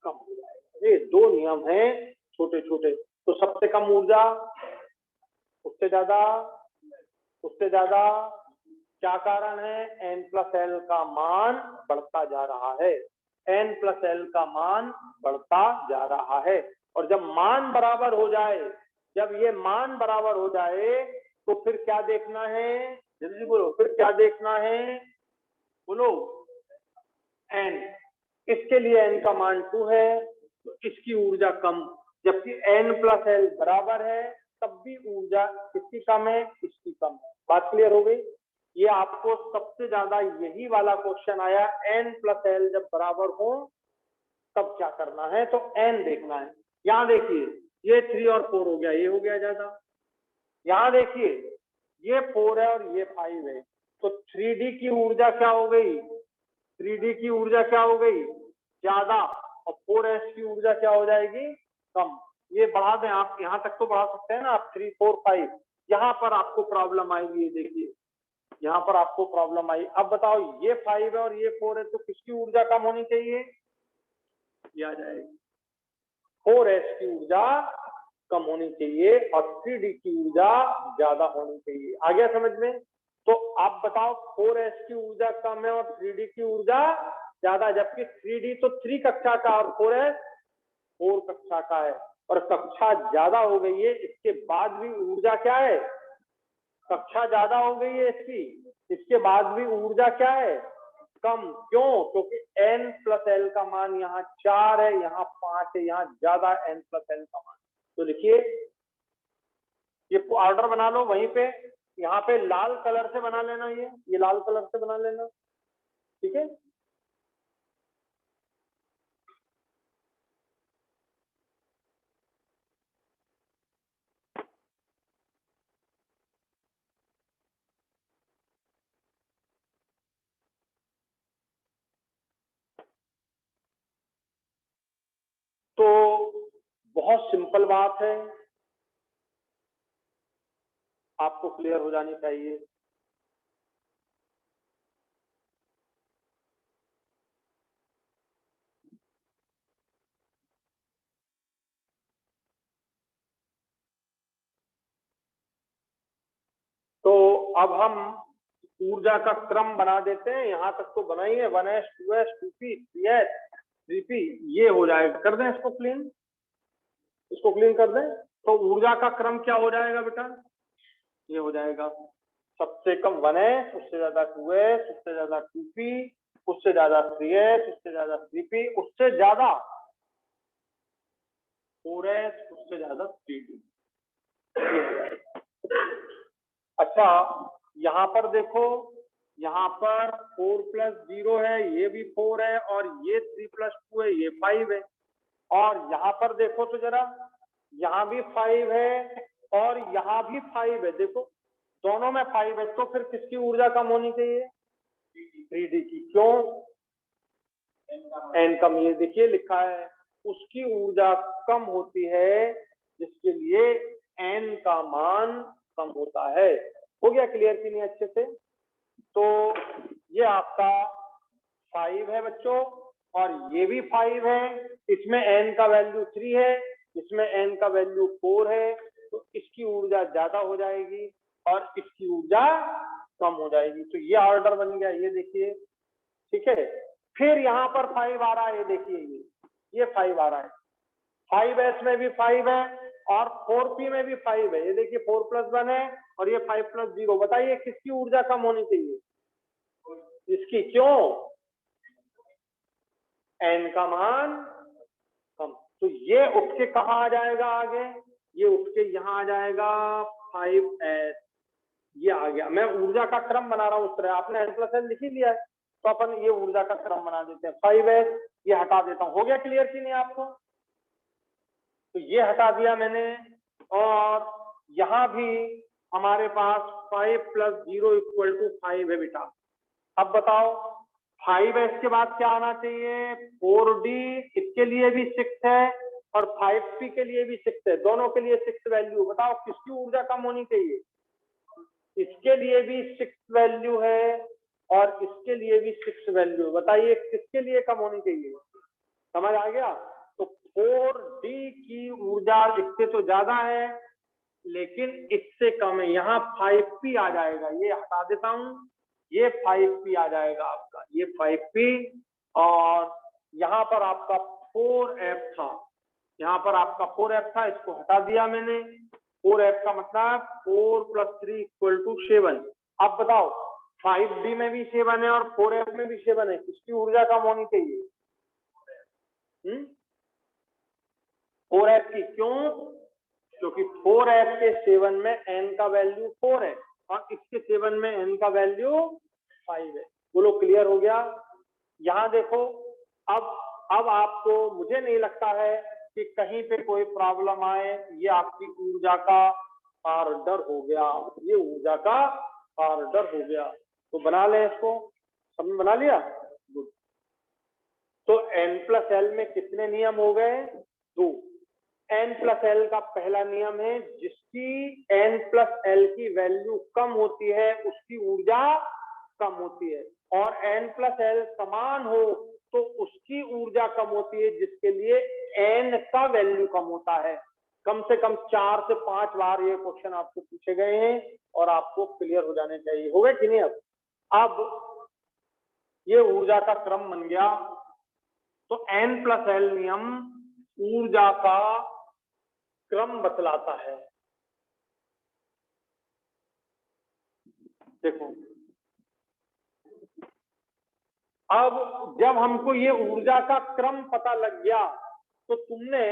कम हो जाएगा। ये दो नियम हैं छोटे छोटे। तो सबसे कम ऊर्जा, उससे ज्यादा, उससे ज्यादा, क्या कारण है? n+l का मान बढ़ता जा रहा है, n+l का मान बढ़ता जा रहा है। और जब मान बराबर हो जाए, जब ये मान बराबर हो जाए तो फिर क्या देखना है? जल्दी बोलो, फिर क्या देखना है? बोलो। n, इसके लिए n का मान 2 है तो इसकी ऊर्जा कम, जबकि n+l बराबर है तब भी ऊर्जा किसकी कम है? इसकी कम है। बात क्लियर हो गई? ये आपको सबसे ज्यादा यही वाला क्वेश्चन आया, n+l जब बराबर हो तब क्या करना है? तो n देखना है। यहाँ देखिए, ये 3 और 4 हो गया, ये हो गया ज्यादा। यहाँ देखिए, ये 4 है और ये 5 है, तो 3D की ऊर्जा क्या हो गई? 3D की ऊर्जा क्या हो गई? ज्यादा। और 4s की ऊर्जा क्या हो जाएगी? कम। ये बढ़ा दें आप, यहाँ तक तो बढ़ा सकते हैं ना आप, 3, 4, 5। यहाँ पर आपको प्रॉब्लम आएगी, ये देखिए, यहाँ पर आपको प्रॉब्लम आई। अब बताओ, ये 5 है और ये 4 है, तो किसकी ऊर्जा कम होनी चाहिए? ये आ जाएगी, 4s की ऊर्जा कम होनी चाहिए और 3D की ऊर्जा ज्यादा होनी चाहिए। आ गया समझ में? तो आप बताओ, 4s की ऊर्जा कम है और 3D की ऊर्जा ज्यादा, जबकि 3D तो 3 कक्षा का और 4s 4 कक्षा का है, और कक्षा ज्यादा हो गई है, इसके बाद भी ऊर्जा क्या है? कक्षा ज्यादा हो गई है इसकी, इसके बाद भी ऊर्जा क्या है? कम। क्यों? क्योंकि n+l का मान यहाँ 4 है, यहाँ 5 है, यहाँ ज्यादा n+l का मान। तो लिखिए, ये ऑर्डर बना लो वहीं पे, यहाँ पे लाल कलर से बना लेना, ये लाल कलर से बना लेना, ठीक है? तो बहुत सिंपल बात है, आपको क्लियर हो जानी चाहिए। तो अब हम ऊर्जा का क्रम बना देते हैं, यहां तक तो बना ही है, 1s 2s 2p 3s 3p, ये हो जाएगा। कर दें इसको क्लीन, इसको क्लीन कर दें। तो ऊर्जा का क्रम क्या हो जाएगा बेटा? ये हो जाएगा, सबसे कम 1s, उससे ज्यादा 2s, उससे ज्यादा 2p, उससे ज्यादा 3s, उससे ज्यादा 3p, उससे ज्यादा 4s, उससे ज्यादा 3p। अच्छा, यहाँ पर देखो, यहाँ पर 4+0 है, ये भी 4 है, और ये 3+2 है, ये 5 है। और यहाँ पर देखो तो जरा, यहाँ भी 5 है और यहाँ भी 5 है, देखो दोनों में 5 है, तो फिर किसकी ऊर्जा कम होनी चाहिए? 3D की। क्यों? n कम, ये देखिए लिखा है, उसकी ऊर्जा कम होती है जिसके लिए n का मान कम होता है। हो गया क्लियर कि नहीं अच्छे से? तो ये आपका 5 है बच्चों, और ये भी 5 है, इसमें n का वैल्यू 3 है, इसमें n का वैल्यू 4 है, तो इसकी ऊर्जा ज्यादा हो जाएगी और इसकी ऊर्जा कम हो जाएगी। तो ये ऑर्डर बन गया, ये देखिए, ठीक है? फिर यहाँ पर 5 आ रहा है, ये देखिए, ये 5 आ रहा है, 5s में भी 5 है और 4p में भी 5 है, ये देखिए 4+1 है और ये 5+0। बताइए किसकी ऊर्जा कम होनी चाहिए? इसकी। क्यों? n का मान कम। तो ये उठ के कहाँ आ जाएगा आगे? ये उठ के यहाँ आ जाएगा 5s, ये आ गया। मैं ऊर्जा का क्रम बना रहा हूँ उस तरह, आपने n+l लिख ही लिया है, तो अपन ये ऊर्जा का क्रम बना देते हैं। 5s ये हटा देता हूँ। हो गया क्लियर कि नहीं आपको? तो ये हटा दिया मैंने, और यहाँ भी हमारे पास 5+0 = 5 है बेटा। अब बताओ, 5 है, इसके बाद क्या आना चाहिए? 4d, इसके लिए भी 6 है और 5p के लिए भी 6 है, दोनों के लिए 6 वैल्यू। बताओ किसकी ऊर्जा कम होनी चाहिए? इसके लिए भी 6 वैल्यू है और इसके लिए भी 6 वैल्यू। बताइए किसके लिए कम होनी चाहिए? समझ आ गया? तो 4d की ऊर्जा इससे तो ज्यादा है लेकिन इससे कम है, यहाँ 5p आ जाएगा, ये हटा देता हूं, ये 5p आ जाएगा आपका, ये 5p। और यहाँ पर आपका 4f था, यहाँ पर आपका 4f था, इसको हटा दिया मैंने। 4f का मतलब 4 + 3 = 7। अब बताओ 5d में भी 7 है और 4f में भी 7 है, किसकी ऊर्जा कम होनी चाहिए? 4f की। क्यों? क्योंकि 4f के 7 में n का वैल्यू 4 है और इसके 7 में n का वैल्यू 5 है। बोलो क्लियर हो गया? यहाँ देखो, अब आपको, मुझे नहीं लगता है कि कहीं पे कोई प्रॉब्लम आए। ये आपकी ऊर्जा का ऑर्डर हो गया, ये ऊर्जा का ऑर्डर हो गया। तो बना लें इसको, सबने बना लिया? गुड। तो n+l में कितने नियम हो गए? 2। n+l का पहला नियम है, जिसकी n+l की वैल्यू कम होती है उसकी ऊर्जा कम होती है, और n+l समान हो तो उसकी ऊर्जा कम होती है जिसके लिए n का वैल्यू कम होता है। कम से कम 4 से 5 बार ये क्वेश्चन आपको पूछे गए हैं और आपको क्लियर हो जाने चाहिए। हो गए कि नहीं? अब ये ऊर्जा का क्रम बन गया। तो n+l नियम ऊर्जा का क्रम बतलाता है। देखो, अब जब हमको ये ऊर्जा का क्रम पता लग गया तो तुमने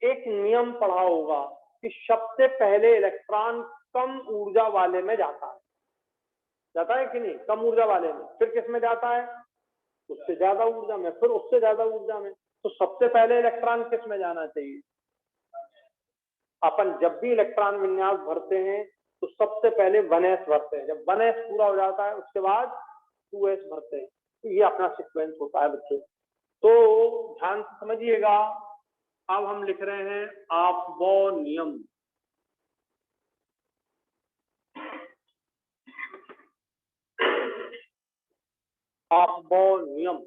एक नियम पढ़ा होगा कि सबसे पहले इलेक्ट्रॉन कम ऊर्जा वाले में जाता है कि नहीं? कम ऊर्जा वाले में, फिर किस में जाता है? उससे ज्यादा ऊर्जा में, फिर उससे ज्यादा ऊर्जा में। तो सबसे पहले इलेक्ट्रॉन किस में जाना चाहिए? अपन जब भी इलेक्ट्रॉन विन्यास भरते हैं तो सबसे पहले 1s भरते हैं। जब 1s पूरा हो जाता है उसके बाद 2s भरते हैं। तो ये अपना सीक्वेंस होता है बच्चों। तो ध्यान से समझिएगा। अब हम लिख रहे हैं ऑफ-बॉ नियम। ऑफ-बॉ नियम,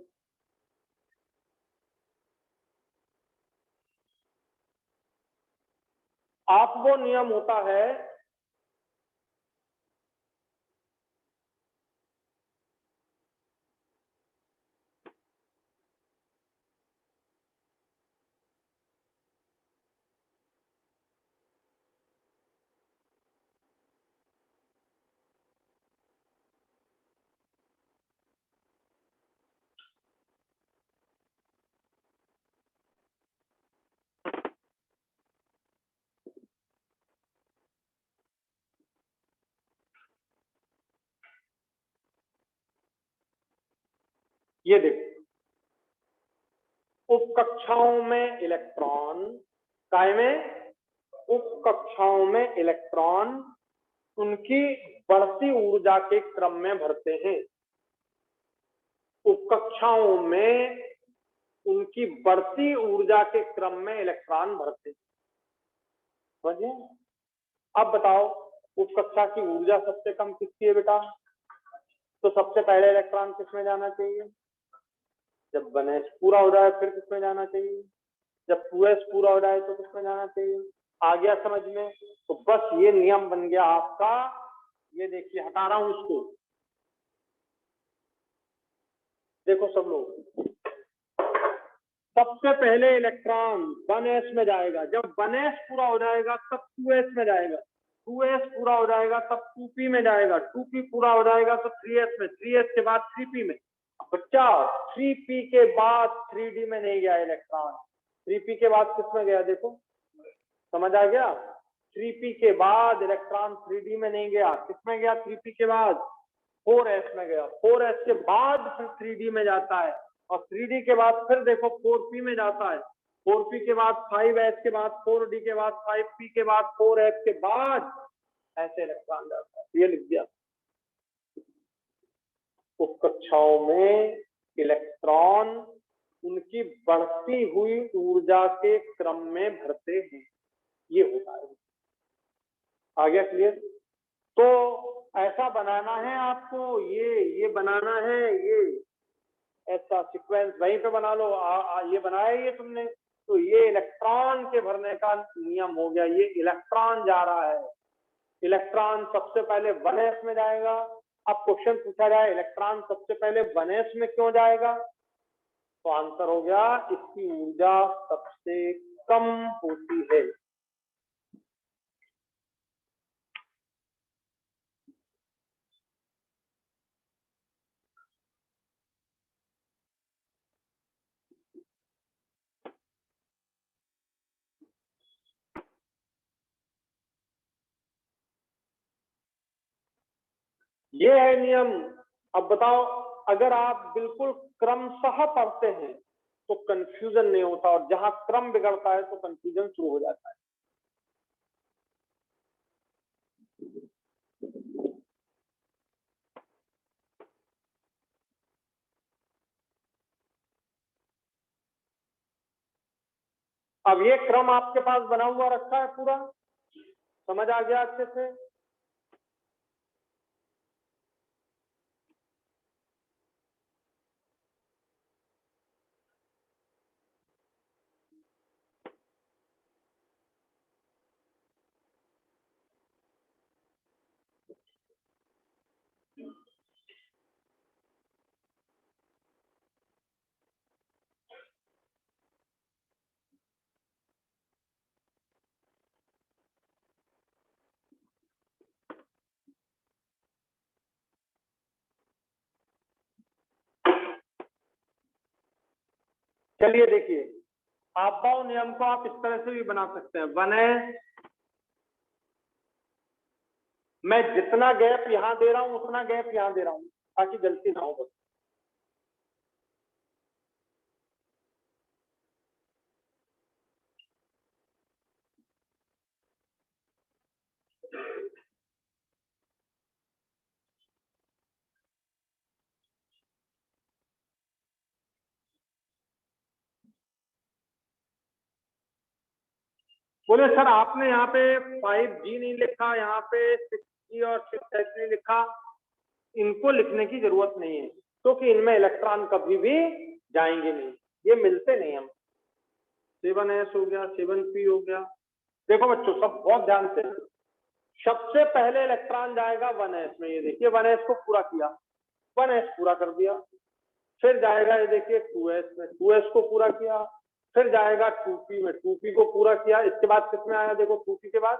ऑफ-बॉ नियम होता है ये देखो, उप कक्षाओं में इलेक्ट्रॉन, काय में? उप कक्षाओं में इलेक्ट्रॉन उनकी बढ़ती ऊर्जा के क्रम में भरते हैं। उप कक्षाओं में उनकी बढ़ती ऊर्जा के क्रम में इलेक्ट्रॉन भरते हैं। समझे? अब बताओ, उप कक्षा की ऊर्जा सबसे कम किसकी है बेटा? तो सबसे पहले इलेक्ट्रॉन किसमें जाना चाहिए? जब 1s पूरा हो जाए फिर किसमें जाना चाहिए? जब 2s पूरा हो जाए तो किसमें जाना चाहिए? आ गया समझ में? तो बस ये नियम बन गया आपका। ये देखिए, हटा रहा हूं इसको। देखो सब लोग, सबसे पहले इलेक्ट्रॉन 1s में जाएगा। जब 1s पूरा हो जाएगा तब 2s में जाएगा। 2s पूरा हो जाएगा तब 2p में जाएगा। 2p पूरा हो जाएगा तो 3s में। 3s के बाद 3p में। बच्चा, 3p के बाद 3d में नहीं गया इलेक्ट्रॉन। 3p के बाद किस में गया? देखो, समझ आ गया? 3p के बाद इलेक्ट्रॉन 3d में नहीं गया। किस में गया? 3p के बाद 4s में गया। 4s के बाद फिर 3d में जाता है, और 3d के बाद फिर देखो 4p में जाता है। 4p के बाद 5s के बाद 4d के बाद 5p के बाद 4s के बाद ऐसे इलेक्ट्रॉन जाता है। ये लिख दिया। उप कक्षाओं में इलेक्ट्रॉन उनकी बढ़ती हुई ऊर्जा के क्रम में भरते हैं। ये होता है। आ गया क्लियर? तो ऐसा बनाना है आपको, ये बनाना है, ये ऐसा सीक्वेंस वहीं पे बना लो। ये बनाया ये तुमने, तो ये इलेक्ट्रॉन के भरने का नियम हो गया। ये इलेक्ट्रॉन जा रहा है। इलेक्ट्रॉन सबसे पहले 1s में जाएगा, अब क्वेश्चन पूछा जाए इलेक्ट्रॉन सबसे पहले 1s में क्यों जाएगा, तो आंसर हो गया इसकी ऊर्जा सबसे कम होती है। ये है नियम। अब बताओ, अगर आप बिल्कुल क्रमशः पढ़ते हैं तो कंफ्यूजन नहीं होता, और जहां क्रम बिगड़ता है तो कंफ्यूजन शुरू हो जाता है। अब ये क्रम आपके पास बना हुआ रखा है पूरा, समझ आ गया अच्छे से। चलिए देखिए, आपबाउ नियम को आप इस तरह से भी बना सकते हैं। 1s, मैं जितना गैप यहां दे रहा हूं उतना गैप यहां दे रहा हूं ताकि गलती ना हो बस। बोले सर आपने यहाँ पे 5G नहीं लिखा, यहाँ पे 6G और 6s नहीं लिखा। इनको लिखने की जरूरत नहीं है क्योंकि इनमें इलेक्ट्रॉन कभी भी जाएंगे नहीं, ये मिलते नहीं हम। 7s हो गया, 7p हो गया। देखो बच्चों, सब बहुत ध्यान से, सबसे पहले इलेक्ट्रॉन जाएगा 1s में। ये देखिए 1s को पूरा किया, 1s पूरा कर दिया। फिर जाएगा, ये देखिए 2s में, 2s को पूरा किया। फिर जाएगा 2p में, 2p को पूरा किया। इसके बाद किसमें आया, देखो 2p के बाद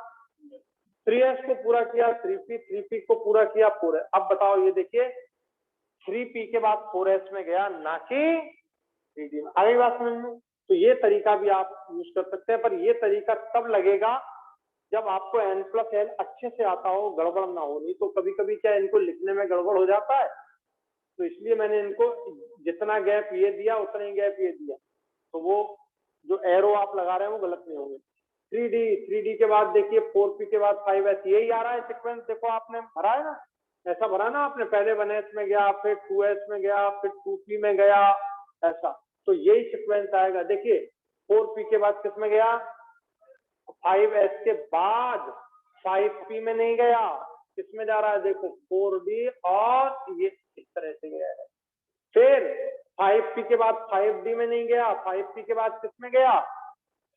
3s को पूरा किया, 3p, 3p को पूरा किया, 4s। अब बताओ, ये देखिए 3p के बाद 4s में गया, ना कि 3d में। आगे बात समझ में? तो ये तरीका भी आप यूज कर सकते हैं, पर ये तरीका तब लगेगा जब आपको n+n अच्छे से आता हो, गड़बड़ ना हो। नहीं तो कभी कभी क्या इनको लिखने में गड़बड़ हो जाता है, तो इसलिए मैंने इनको जितना गैप ये दिया उतना ही गैप ये दिया, तो वो जो एरो आप लगा रहे हैं वो गलत नहीं होंगे। 3D के बाद देखिए 4p के बाद 5s, यही आ रहा है सीक्वेंस। देखो आपने भरा है ना, ऐसा भरा ना आपने, पहले 1s में गया, फिर 2s में गया, फिर 2p में गया, ऐसा। तो यही सीक्वेंस आएगा। देखिए 4p के बाद किस में गया, 5s के बाद 5p में नहीं गया, किसमें जा रहा है, देखो 4d, और ये इस तरह से गया है। फिर 5p के बाद 5d में नहीं गया, 5p के बाद किसमें गया,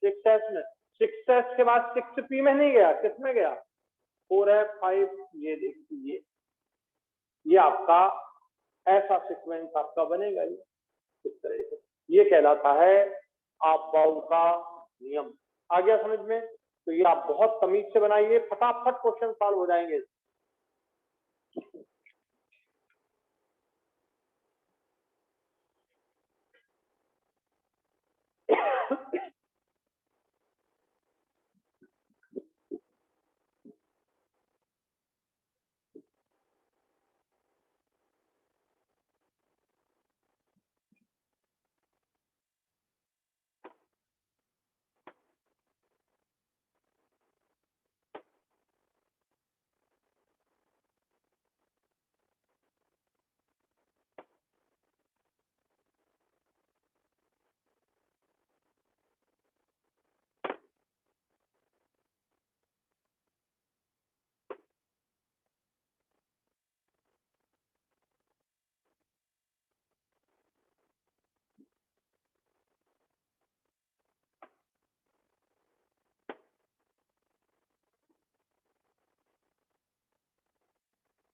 6s में, 6s के बाद 6p में नहीं गया, किसमें गया, 4f 5। ये देखिए, ये आपका ऐसा सीक्वेंस आपका बनेगा ये इस तरह से। ये कहलाता है आपबाउ का नियम। आ गया समझ में? तो ये आप बहुत तमीज से बनाइए, फटाफट क्वेश्चन सॉल्व हो जाएंगे।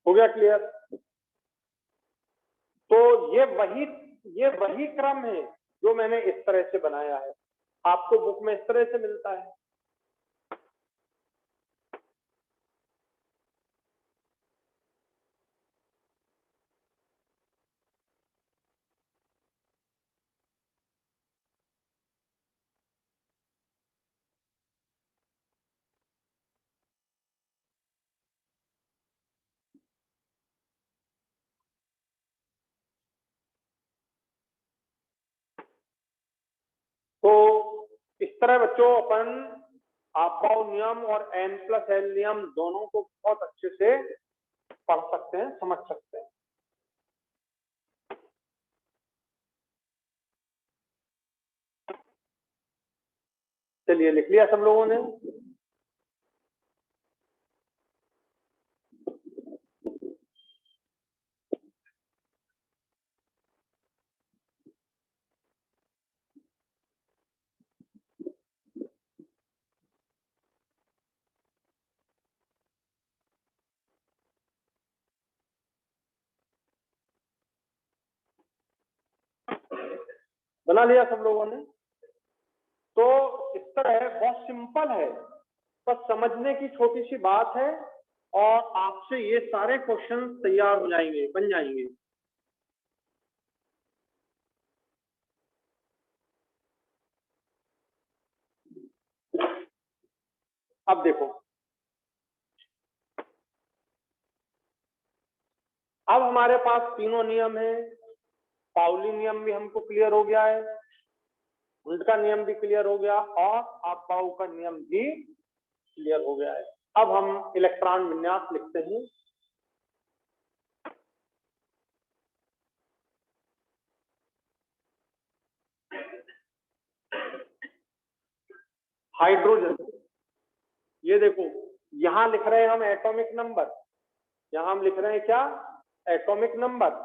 हो गया क्लियर? तो ये वही क्रम है जो मैंने इस तरह से बनाया है, आपको बुक में इस तरह से मिलता है। तो इस तरह बच्चों अपन आपबाउ नियम और N+L नियम दोनों को बहुत अच्छे से पढ़ सकते हैं, समझ सकते हैं। चलिए लिख लिया सब लोगों ने? बना लिया सब लोगों ने? तो इस तरह बहुत सिंपल है, बस समझने की छोटी सी बात है और आपसे ये सारे क्वेश्चन तैयार हो जाएंगे, बन जाएंगे। अब देखो, अब हमारे पास तीनों नियम है। पाउली नियम भी हमको क्लियर हो गया है, वुल्ट का नियम भी क्लियर हो गया और आपबाउ का नियम भी क्लियर हो गया है। अब हम इलेक्ट्रॉन विन्यास लिखते हैं। हाइड्रोजन, ये देखो यहां लिख रहे हैं हम एटॉमिक नंबर, यहां हम लिख रहे हैं क्या? Atomic number.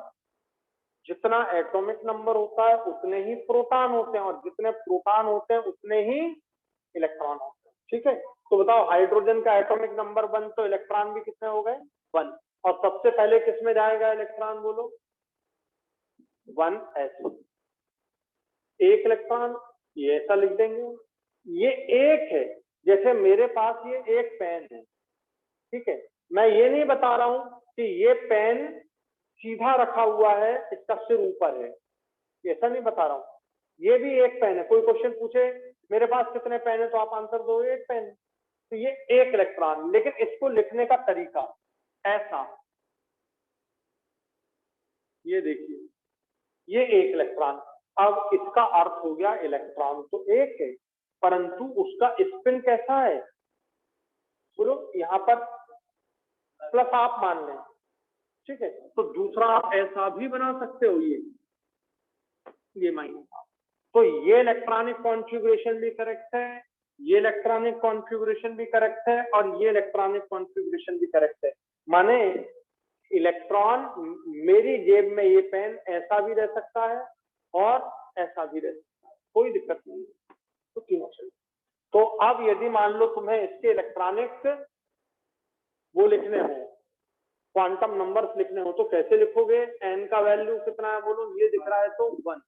जितना एटॉमिक नंबर होता है उतने ही प्रोटॉन होते हैं और जितने प्रोटॉन होते हैं उतने ही इलेक्ट्रॉन होते हैं। ठीक है, तो बताओ हाइड्रोजन का एटॉमिक नंबर 1, तो इलेक्ट्रॉन भी कितने हो गए? 1। और सबसे पहले किस में जाएगा इलेक्ट्रॉन, बोलो? 1s, एक इलेक्ट्रॉन। ये ऐसा लिख देंगे, ये एक है। जैसे मेरे पास ये एक पेन है, ठीक है, मैं ये नहीं बता रहा हूं कि ये पेन सीधा रखा हुआ है, इसका सिर ऊपर है, ऐसा नहीं बता रहा हूं। ये भी एक पेन है। कोई क्वेश्चन पूछे मेरे पास कितने पेन है, तो आप आंसर दो एक पेन। तो ये एक इलेक्ट्रॉन, लेकिन इसको लिखने का तरीका ऐसा, ये देखिए, ये एक इलेक्ट्रॉन। अब इसका अर्थ हो गया इलेक्ट्रॉन तो एक है, परंतु उसका स्पिन कैसा है, बोलो? यहां पर प्लस आप मान लें, ठीक है, तो दूसरा आप ऐसा भी बना सकते हो, ये माइनस। तो ये इलेक्ट्रॉनिक कॉन्फ़िगरेशन भी करेक्ट है, ये इलेक्ट्रॉनिक कॉन्फ़िगरेशन भी करेक्ट है और ये इलेक्ट्रॉनिक कॉन्फ़िगरेशन भी करेक्ट है। माने इलेक्ट्रॉन, मेरी जेब में ये पेन ऐसा भी रह सकता है और ऐसा भी रह सकता है, कोई दिक्कत नहीं है। तो तीनों चलिए। तो अब यदि मान लो तुम्हें इसके इलेक्ट्रॉनिक वो लिखने हो, क्वांटम नंबर्स लिखने हो, तो कैसे लिखोगे? एन का वैल्यू कितना है, बोलो? ये दिख रहा है तो 1,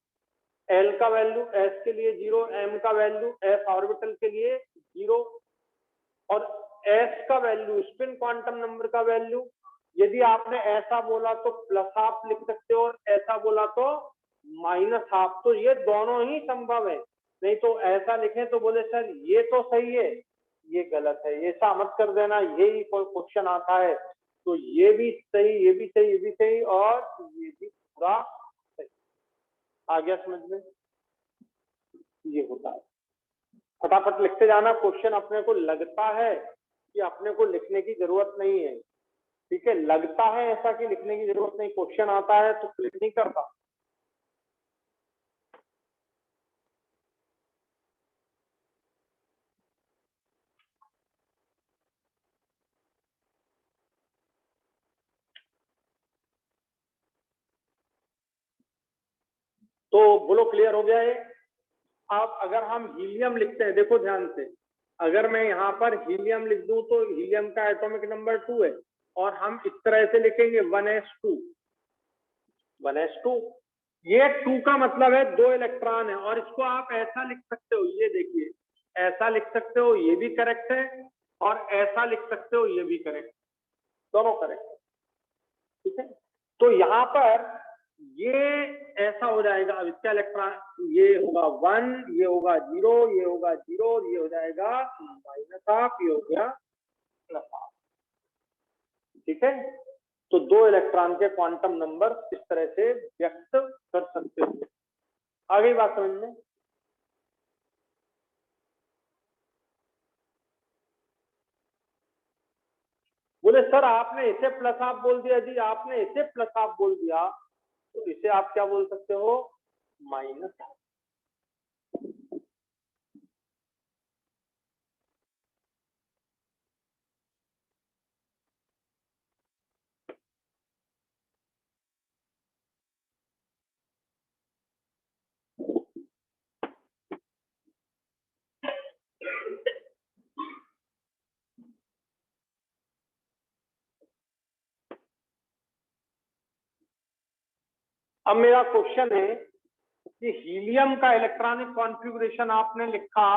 एल का वैल्यू एस के लिए 0, एम का वैल्यू एस ऑर्बिटल के लिए 0 और एस का वैल्यू स्पिन क्वांटम नंबर का वैल्यू। यदि आपने ऐसा बोला तो प्लस हाफ लिख सकते हो और ऐसा बोला तो माइनस हाफ, तो ये दोनों ही संभव है। नहीं तो ऐसा लिखें तो बोले सर ये तो सही है, ये गलत है, ऐसा मत कर देना, यही कोई क्वेश्चन आता है। तो ये भी सही, ये भी सही, ये भी सही और ये भी पूरा सही। आ गया समझ में? ये होता है। फटाफट लिखते जाना। क्वेश्चन अपने को लगता है कि अपने को लिखने की जरूरत नहीं है, ठीक है, लगता है ऐसा कि लिखने की जरूरत नहीं, क्वेश्चन आता है तो क्लिक नहीं करता। तो बोलो क्लियर हो गया है? अब अगर हम हीलियम लिखते हैं, देखो ध्यान से, अगर मैं यहाँ पर हीलियम लिख दूं तो हीलियम का एटॉमिक नंबर 2 है, और हम इस तरह से लिखेंगे 1s2, 1s2। ये 2 का मतलब है 2 इलेक्ट्रॉन है, और इसको आप ऐसा लिख सकते हो, ये देखिए ऐसा लिख सकते हो, ये भी करेक्ट है, और ऐसा लिख सकते हो, ये भी करेक्ट, दोनों करेक्ट है। ठीक है, तो यहाँ पर ये ऐसा हो जाएगा, अब इसका इलेक्ट्रॉन ये होगा 1, ये होगा 0, ये होगा 0, और ये हो जाएगा -12, ये हो गया +12। ठीक है, तो 2 इलेक्ट्रॉन के क्वांटम नंबर इस तरह से व्यक्त कर सकते हो। आ गई बात समझ में? बोले सर आपने इसे प्लस हाफ बोल दिया जी, आपने इसे प्लस हाफ बोल दिया, तो इसे आप क्या बोल सकते हो? Minus half. अब मेरा क्वेश्चन है कि हीलियम का इलेक्ट्रॉनिक कॉन्फ़िगरेशन आपने लिखा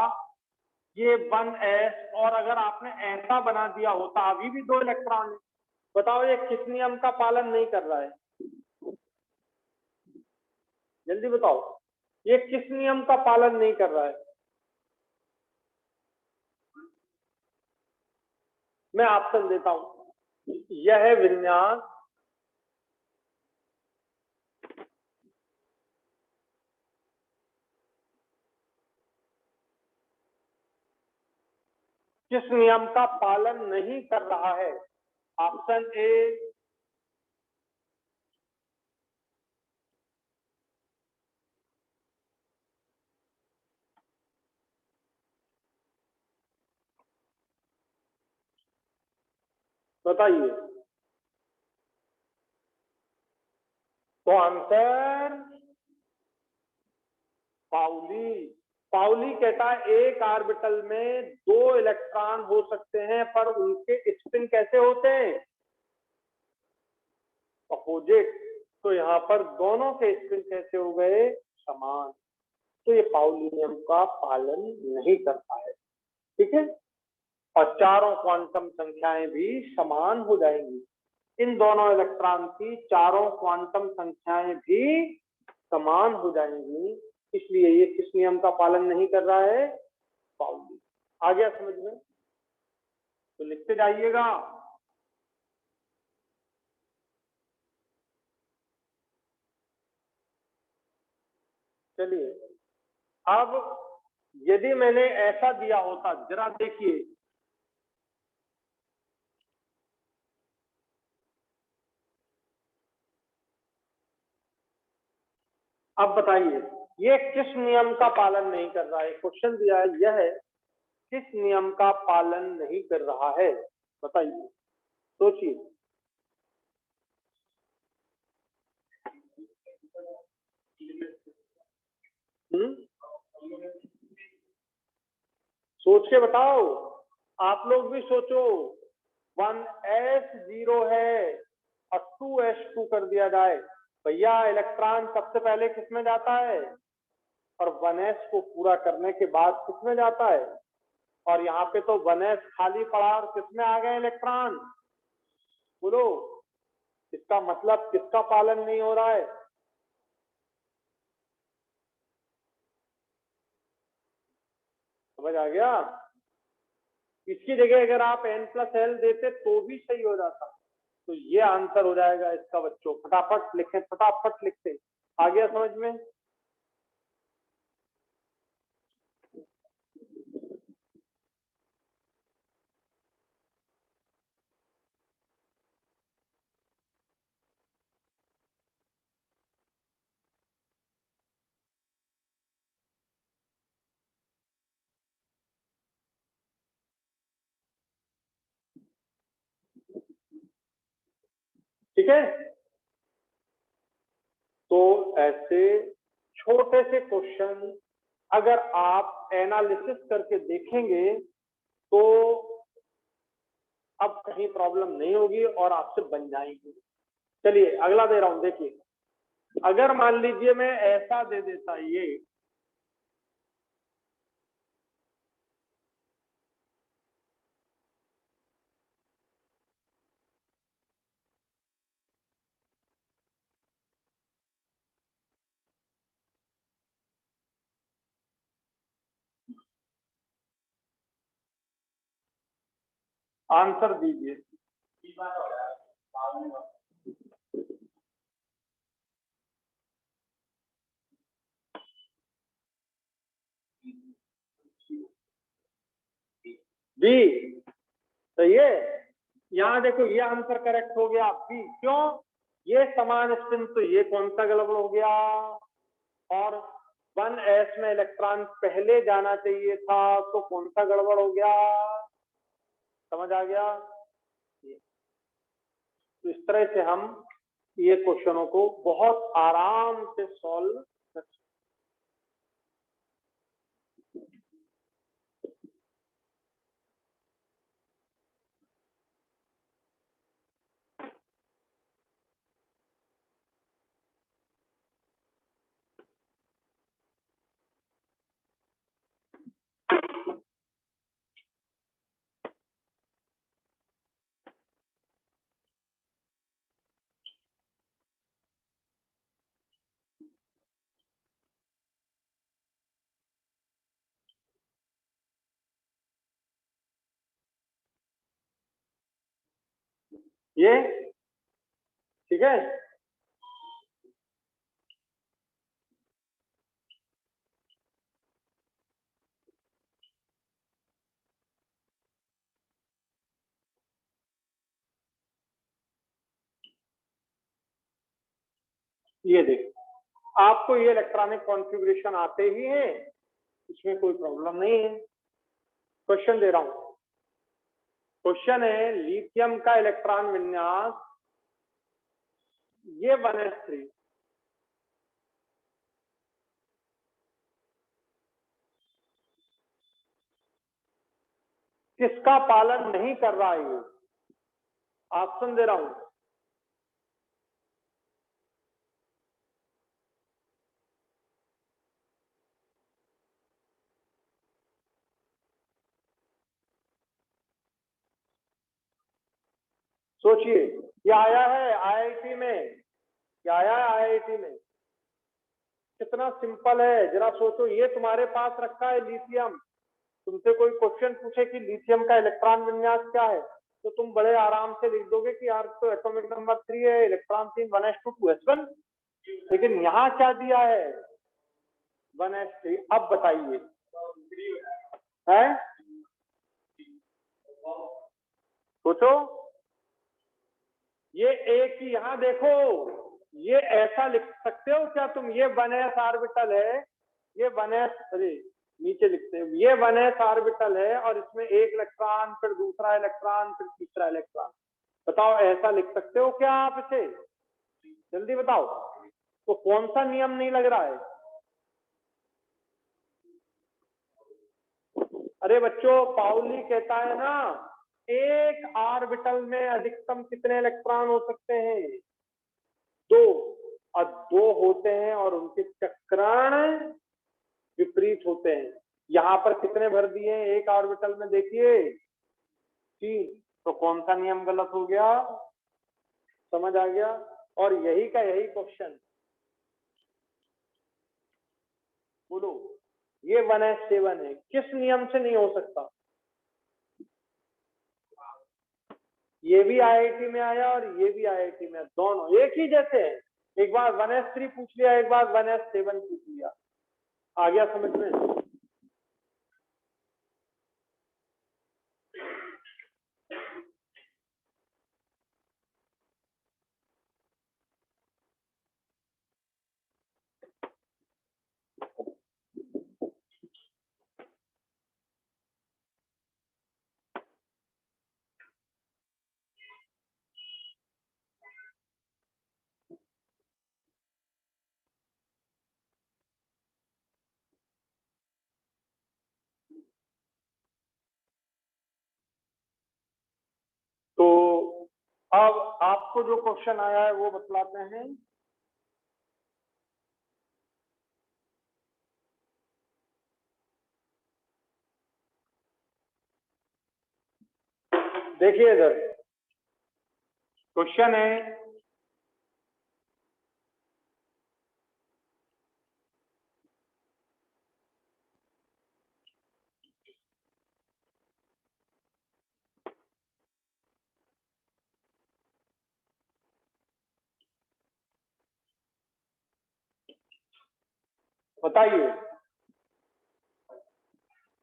ये 1s, और अगर आपने ऐसा बना दिया होता, अभी भी 2 इलेक्ट्रॉन है, बताओ ये किस नियम का पालन नहीं कर रहा है? जल्दी बताओ, ये किस नियम का पालन नहीं कर रहा है? मैं ऑप्शन देता हूं, यह विन्यास किस नियम का पालन नहीं कर रहा है? ऑप्शन ए, बताइए। तो आंसर पाउली। पाउली कहता है एक ऑर्बिटल में 2 इलेक्ट्रॉन हो सकते हैं, पर उनके स्पिन कैसे होते हैं? अपोजिट। तो यहाँ पर दोनों के स्पिन कैसे हो गए? समान। तो ये पाउली नियम का पालन नहीं करता है। ठीक है, और चारों क्वांटम संख्याएं भी समान हो जाएंगी। इन दोनों इलेक्ट्रॉन की चारों क्वांटम संख्याएं भी समान हो जाएंगी, इसलिए ये किस नियम का पालन नहीं कर रहा है? पाउली। आ गया समझ में? तो लिखते जाइएगा। चलिए, अब यदि मैंने ऐसा दिया होता, जरा देखिए, अब बताइए ये किस नियम का पालन नहीं कर रहा है? क्वेश्चन दिया है, यह है किस नियम का पालन नहीं कर रहा है? बताइए, सोचिए। सोच के बताओ, आप लोग भी सोचो। 1s0 है और 2s2 कर दिया जाए, भैया इलेक्ट्रॉन सबसे पहले किसमें जाता है? और 1s को पूरा करने के बाद किसमें जाता है? और यहाँ पे तो 1s खाली पड़ा और किसमें आ गए इलेक्ट्रॉन? बोलो, इसका मतलब किसका पालन नहीं हो रहा है? समझ आ गया? इसकी जगह अगर आप n+l देते तो भी सही हो जाता। तो ये आंसर हो जाएगा इसका। बच्चों फटाफट लिखें, फटाफट लिखते। आ गया समझ में? ठीक है, तो ऐसे छोटे से क्वेश्चन अगर आप एनालिसिस करके देखेंगे तो अब कहीं प्रॉब्लम नहीं होगी और आपसे बन जाएंगी। चलिए अगला दे रहा हूं, देखिए अगर मान लीजिए मैं ऐसा दे देता ये, आंसर दीजिए। बी सही है। यहाँ देखो ये आंसर करेक्ट हो गया बी। क्यों? ये समान स्पिन, तो ये कौन सा गड़बड़ हो गया? और 1s में इलेक्ट्रॉन पहले जाना चाहिए था, तो कौन सा गड़बड़ हो गया? समझ आ गया? तो इस तरह से हम ये क्वेश्चनों को बहुत आराम से सॉल्व कर सकते। ये ठीक है। ये देखो आपको ये इलेक्ट्रॉनिक कॉन्फ़िगरेशन आते ही है, इसमें कोई प्रॉब्लम नहीं है। क्वेश्चन दे रहा हूं। क्वेश्चन है लिथियम का इलेक्ट्रॉन विन्यास, ये 1s3, किसका पालन नहीं कर रहा है? ये ऑप्शन दे रहा हूं। सोचिए, ये आया है आईआईटी में, ये आया है आईआईटी में। कितना सिंपल है, जरा सोचो। ये तुम्हारे पास रखा है लिथियम, तुमसे कोई क्वेश्चन पूछे कि लिथियम का इलेक्ट्रॉन विन्यास क्या है, तो तुम बड़े आराम से लिख दोगे कि यार तो एटॉमिक नंबर 3 है, इलेक्ट्रॉन 3, 1s2 2s1। लेकिन यहाँ क्या दिया है? 1s3। अब बताइए है, सोचो। ये एक ही, यहाँ देखो, ये ऐसा लिख सकते हो क्या तुम? ये 1s ऑर्बिटल है, ये 1s, अरे नीचे लिखते हैं, ये 1s ऑर्बिटल है और इसमें एक इलेक्ट्रॉन, फिर दूसरा इलेक्ट्रॉन, फिर तीसरा इलेक्ट्रॉन। बताओ ऐसा लिख सकते हो क्या आप इसे? जल्दी बताओ। तो कौन सा नियम नहीं लग रहा है? अरे बच्चों, पाउली कहता है ना, एक ऑर्बिटल में अधिकतम कितने इलेक्ट्रॉन हो सकते हैं? 2। और 2 होते हैं और उनके चक्रण विपरीत होते हैं। यहाँ पर कितने भर दिए हैं एक ऑर्बिटल में? देखिए 3। तो कौन सा नियम गलत हो गया? समझ आ गया? और यही का यही क्वेश्चन, बोलो। ये 1s7 है, किस नियम से नहीं हो सकता? ये भी आईआईटी में आया और ये भी आईआईटी में, दोनों एक ही जैसे हैं। एक बार 1s3 पूछ लिया, एक बार 1s7 पूछ लिया। आ गया समझ में? अब आपको जो क्वेश्चन आया है वो बतलाते हैं। देखिए इधर क्वेश्चन है, बताइए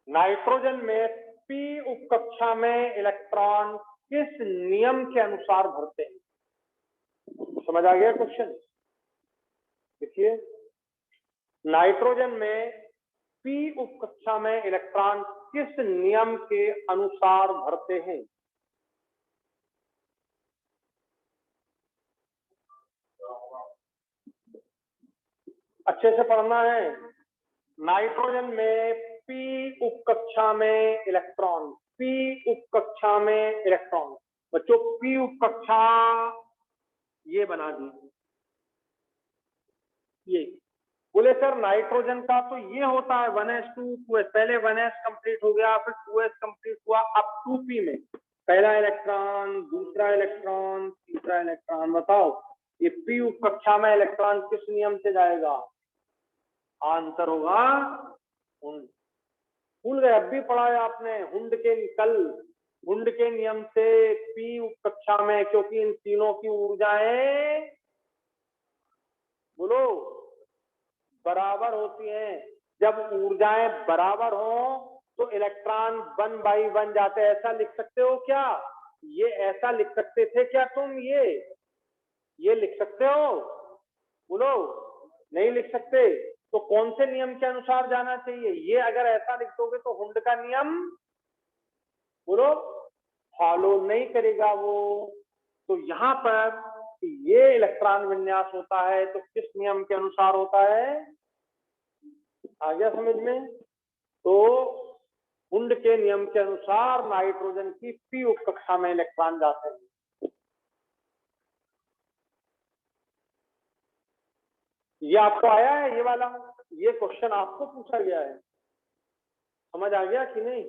नाइट्रोजन में पी उप कक्षा में इलेक्ट्रॉन किस नियम के अनुसार भरते हैं? समझ आ गया क्वेश्चन? देखिए नाइट्रोजन में पी उप कक्षा में इलेक्ट्रॉन किस नियम के अनुसार भरते हैं? अच्छे से पढ़ना है। नाइट्रोजन में पी उप कक्षा में इलेक्ट्रॉन, पी उप कक्षा में इलेक्ट्रॉन, बच्चों पी उप कक्षा ये बना दी, ये बोले सर नाइट्रोजन का तो ये होता है 1s2 2s, पहले 1s कंप्लीट हो गया फिर 2s कंप्लीट हुआ, अब 2p में पहला इलेक्ट्रॉन दूसरा इलेक्ट्रॉन तीसरा इलेक्ट्रॉन। बताओ ये पी उप कक्षा में इलेक्ट्रॉन किस नियम से जाएगा? आंसर होगा हुंड। भूल गए? अब भी पढ़ा है आपने हुंड के कल, हुंड के नियम से पी उप कक्षा में, क्योंकि इन तीनों की ऊर्जाएं बोलो बराबर होती हैं। जब ऊर्जाएं बराबर हो तो इलेक्ट्रॉन 1/1 जाते हैं। ऐसा लिख सकते हो क्या? ये ऐसा लिख सकते थे क्या तुम? ये लिख सकते हो? बोलो नहीं लिख सकते। तो कौन से नियम के अनुसार जाना चाहिए? ये अगर ऐसा लिख दोगे तो हुंड का नियम बोलो फॉलो नहीं करेगा वो। तो यहां पर ये इलेक्ट्रॉन विन्यास होता है तो किस नियम के अनुसार होता है? आ गया समझ में? तो हुंड के नियम के अनुसार नाइट्रोजन की पी उप कक्षा में इलेक्ट्रॉन जाते हैं। ये आपको आया है ये वाला, ये क्वेश्चन आपको पूछा गया है, समझ आ गया कि नहीं?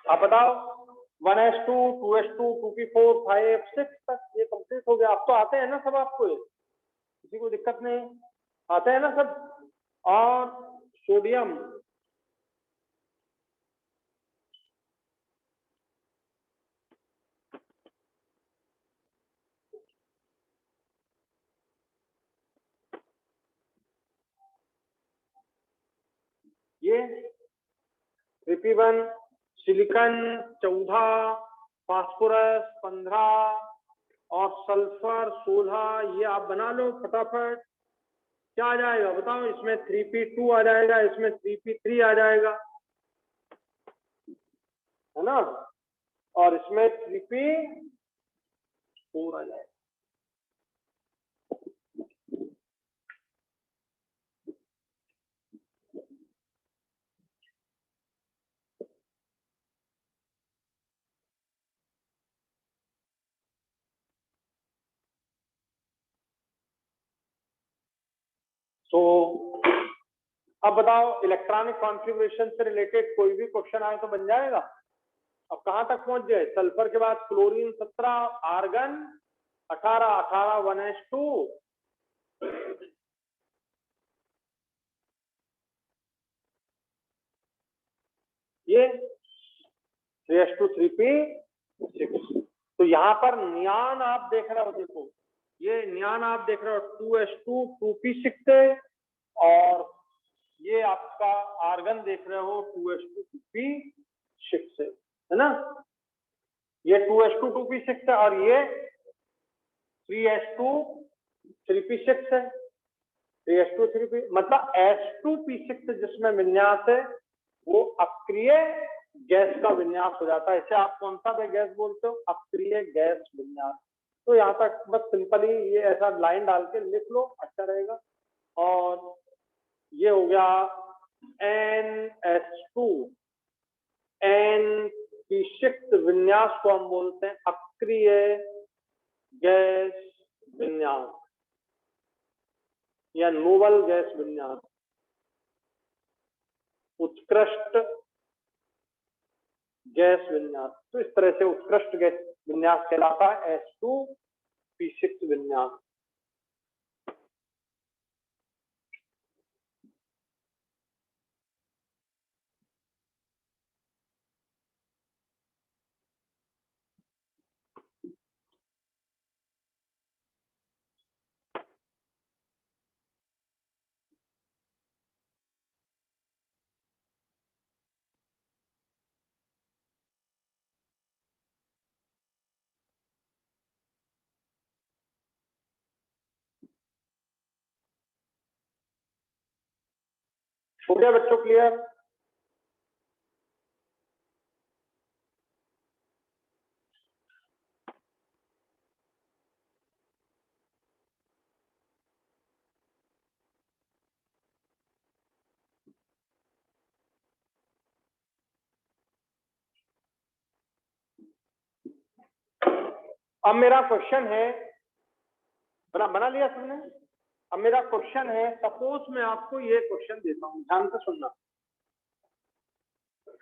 आप बताओ 1s2 2s2 2p4 5 6 तक ये कंप्लीट हो गया। अब तो आते हैं ना सब आपको? ये किसी को दिक्कत नहीं? आते हैं ना सब? और सोडियम ये Rp1, सिलिकॉन 14, फास्फोरस 15 और सल्फर 16। ये आप बना लो फटाफट। क्या आ जाएगा बताओ? इसमें 3p2 आ जाएगा, इसमें 3p3 आ जाएगा, है ना? और इसमें 3p4 आ जाएगा। तो अब बताओ इलेक्ट्रॉनिक कॉन्फ़िगरेशन से रिलेटेड कोई भी क्वेश्चन आए तो बन जाएगा। अब कहां तक पहुंच गए? सल्फर के बाद क्लोरीन 17, आर्गन 18, 18 1s2। ये 3s2 3p6। तो यहाँ पर नियान आप देख रहे हो, देखो ये नियान आप देख रहे हो 2s2 2p6 है, और ये आपका आर्गन देख रहे हो 2s2 2p6 है ना। ये 2s2 2p6 है और ये 3s2 3p6 है। 3s2 3p मतलब s2p6 जिसमें विन्यास है वो अक्रिय गैस का विन्यास हो जाता है। इसे आप कौन सा गैस बोलते हो? अक्रिय गैस विन्यास। तो यहाँ तक बस सिंपली ये ऐसा लाइन डाल के लिख लो, अच्छा रहेगा। और ये हो गया NS2 N p6 विन्यास को हम बोलते हैं अक्रिय गैस विन्यास या नोबल गैस विन्यास, उत्कृष्ट गैस विन्यास। तो इस तरह से उत्कृष्ट गैस विन्यास कहलाता है S2p6 विन्यास। हो गया बच्चों क्लियर? अब मेरा क्वेश्चन है, बना लिया तुमने? अब मेरा क्वेश्चन है, सपोज मैं आपको ये क्वेश्चन देता हूं, ध्यान से सुनना।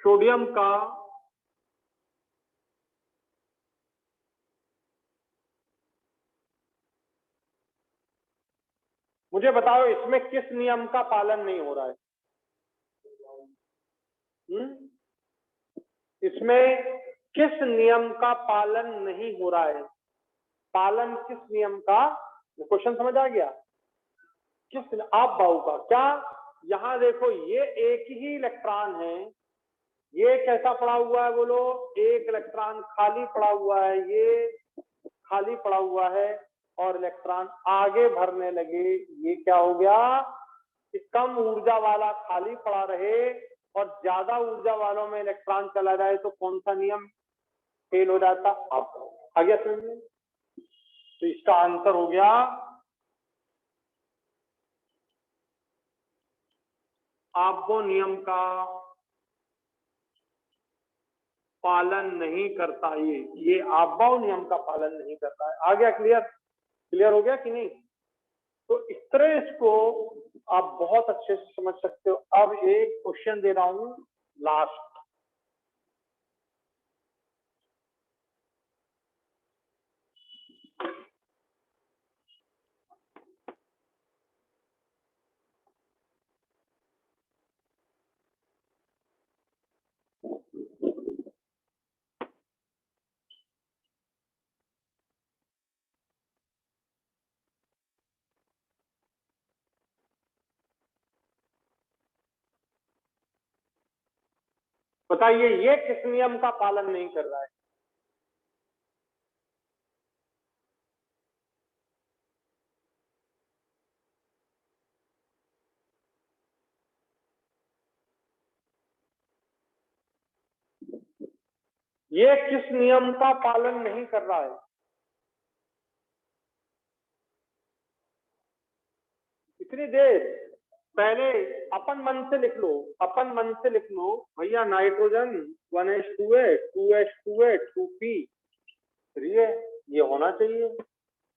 सोडियम का मुझे बताओ इसमें किस नियम का पालन नहीं हो रहा है? इसमें किस नियम का पालन नहीं हो रहा है? पालन किस नियम का? क्वेश्चन समझ आ गया? किस आप बाहु का क्या? यहां देखो ये एक ही इलेक्ट्रॉन है, ये कैसा पड़ा हुआ है बोलो? एक इलेक्ट्रॉन खाली पड़ा हुआ है, ये खाली पड़ा हुआ है और इलेक्ट्रॉन आगे भरने लगे। ये क्या हो गया कि कम ऊर्जा वाला खाली पड़ा रहे और ज्यादा ऊर्जा वालों में इलेक्ट्रॉन चला जाए तो कौन सा नियम फेल हो जाता? आप आ गया समझ में? तो इसका आंसर हो गया आब्बो नियम का पालन नहीं करता। ये आब्बो नियम का पालन नहीं करता है। आ गया क्लियर? क्लियर हो गया कि नहीं? तो इस तरह इसको आप बहुत अच्छे से समझ सकते हो। अब एक क्वेश्चन दे रहा हूं लास्ट। बताइए ये किस नियम का पालन नहीं कर रहा है? ये किस नियम का पालन नहीं कर रहा है? इतनी देर पहले अपन मन से लिख लो, अपन मन से लिख लो भैया, नाइट्रोजन 1s2 है, 2s2 है, 2p 3 है, ये होना चाहिए।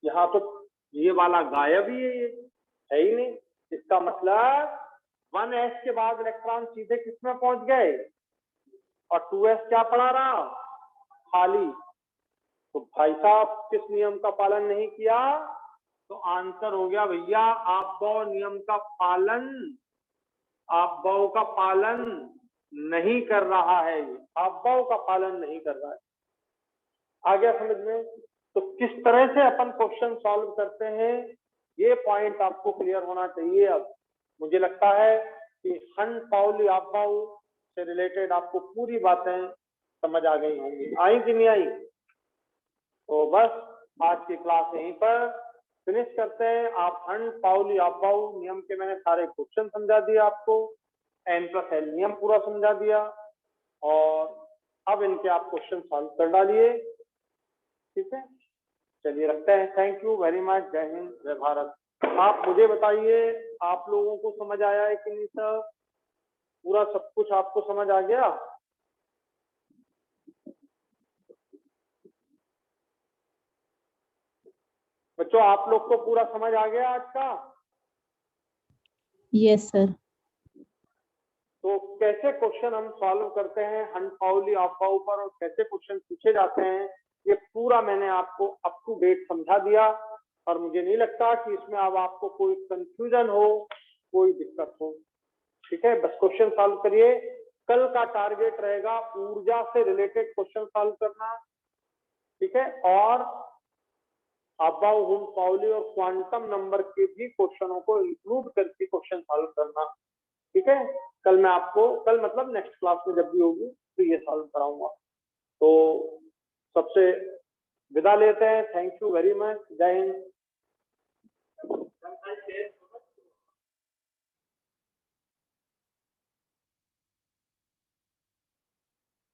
यहाँ तो ये वाला गायब ही है, ये है ही नहीं। इसका मतलब 1s के बाद इलेक्ट्रॉन सीधे किसमें पहुंच गए और 2s क्या पड़ा रहा? खाली। तो भाई साहब किस नियम का पालन नहीं किया? तो आंसर हो गया भैया आपबो नियम का पालन। आपबो का पालन नहीं कर रहा है, ये हाव का पालन नहीं कर रहा है। आ गया समझ में? तो किस तरह से अपन क्वेश्चन सॉल्व करते हैं ये पॉइंट आपको क्लियर होना चाहिए। अब मुझे लगता है कि हन पाउली आबाऊ से रिलेटेड आपको पूरी बातें समझ आ गई होंगी। आई कि नहीं आई? तो बस आज की क्लास यहीं पर फिनिश करते हैं। आप हन पाउली आबाऊ नियम के मैंने सारे क्वेश्चन समझा दिए आपको, N+L नियम पूरा समझा दिया, और अब इनके आप क्वेश्चन सॉल्व कर डालिए। ठीक है, चलिए रखते हैं। Thank you very much. जय हिंद, जय भारत। आप मुझे बताइए, आप लोगों को समझ आया है कि नहीं सर? पूरा सब कुछ आपको समझ आ गया? बच्चों आप लोग को पूरा समझ आ गया आज का? Yes sir. तो कैसे क्वेश्चन हम सॉल्व करते हैं हन पाउली आबाऊ पर, और कैसे क्वेश्चन पूछे जाते हैं, ये पूरा मैंने आपको अप टू डेट समझा दिया। और मुझे नहीं लगता कि इसमें अब आपको कोई कंफ्यूजन हो, कोई दिक्कत हो। ठीक है, बस क्वेश्चन सॉल्व करिए। कल का टारगेट रहेगा ऊर्जा से रिलेटेड क्वेश्चन सॉल्व करना। ठीक है, और अबाऊ हुन पाउली और क्वांटम नंबर के भी क्वेश्चनों को इंक्लूड करके क्वेश्चन सॉल्व करना। ठीक है, कल मैं आपको, कल मतलब नेक्स्ट क्लास में जब भी होगी तो ये सॉल्व कराऊंगा। तो सबसे विदा लेते हैं। Thank you very much. जय हिंद।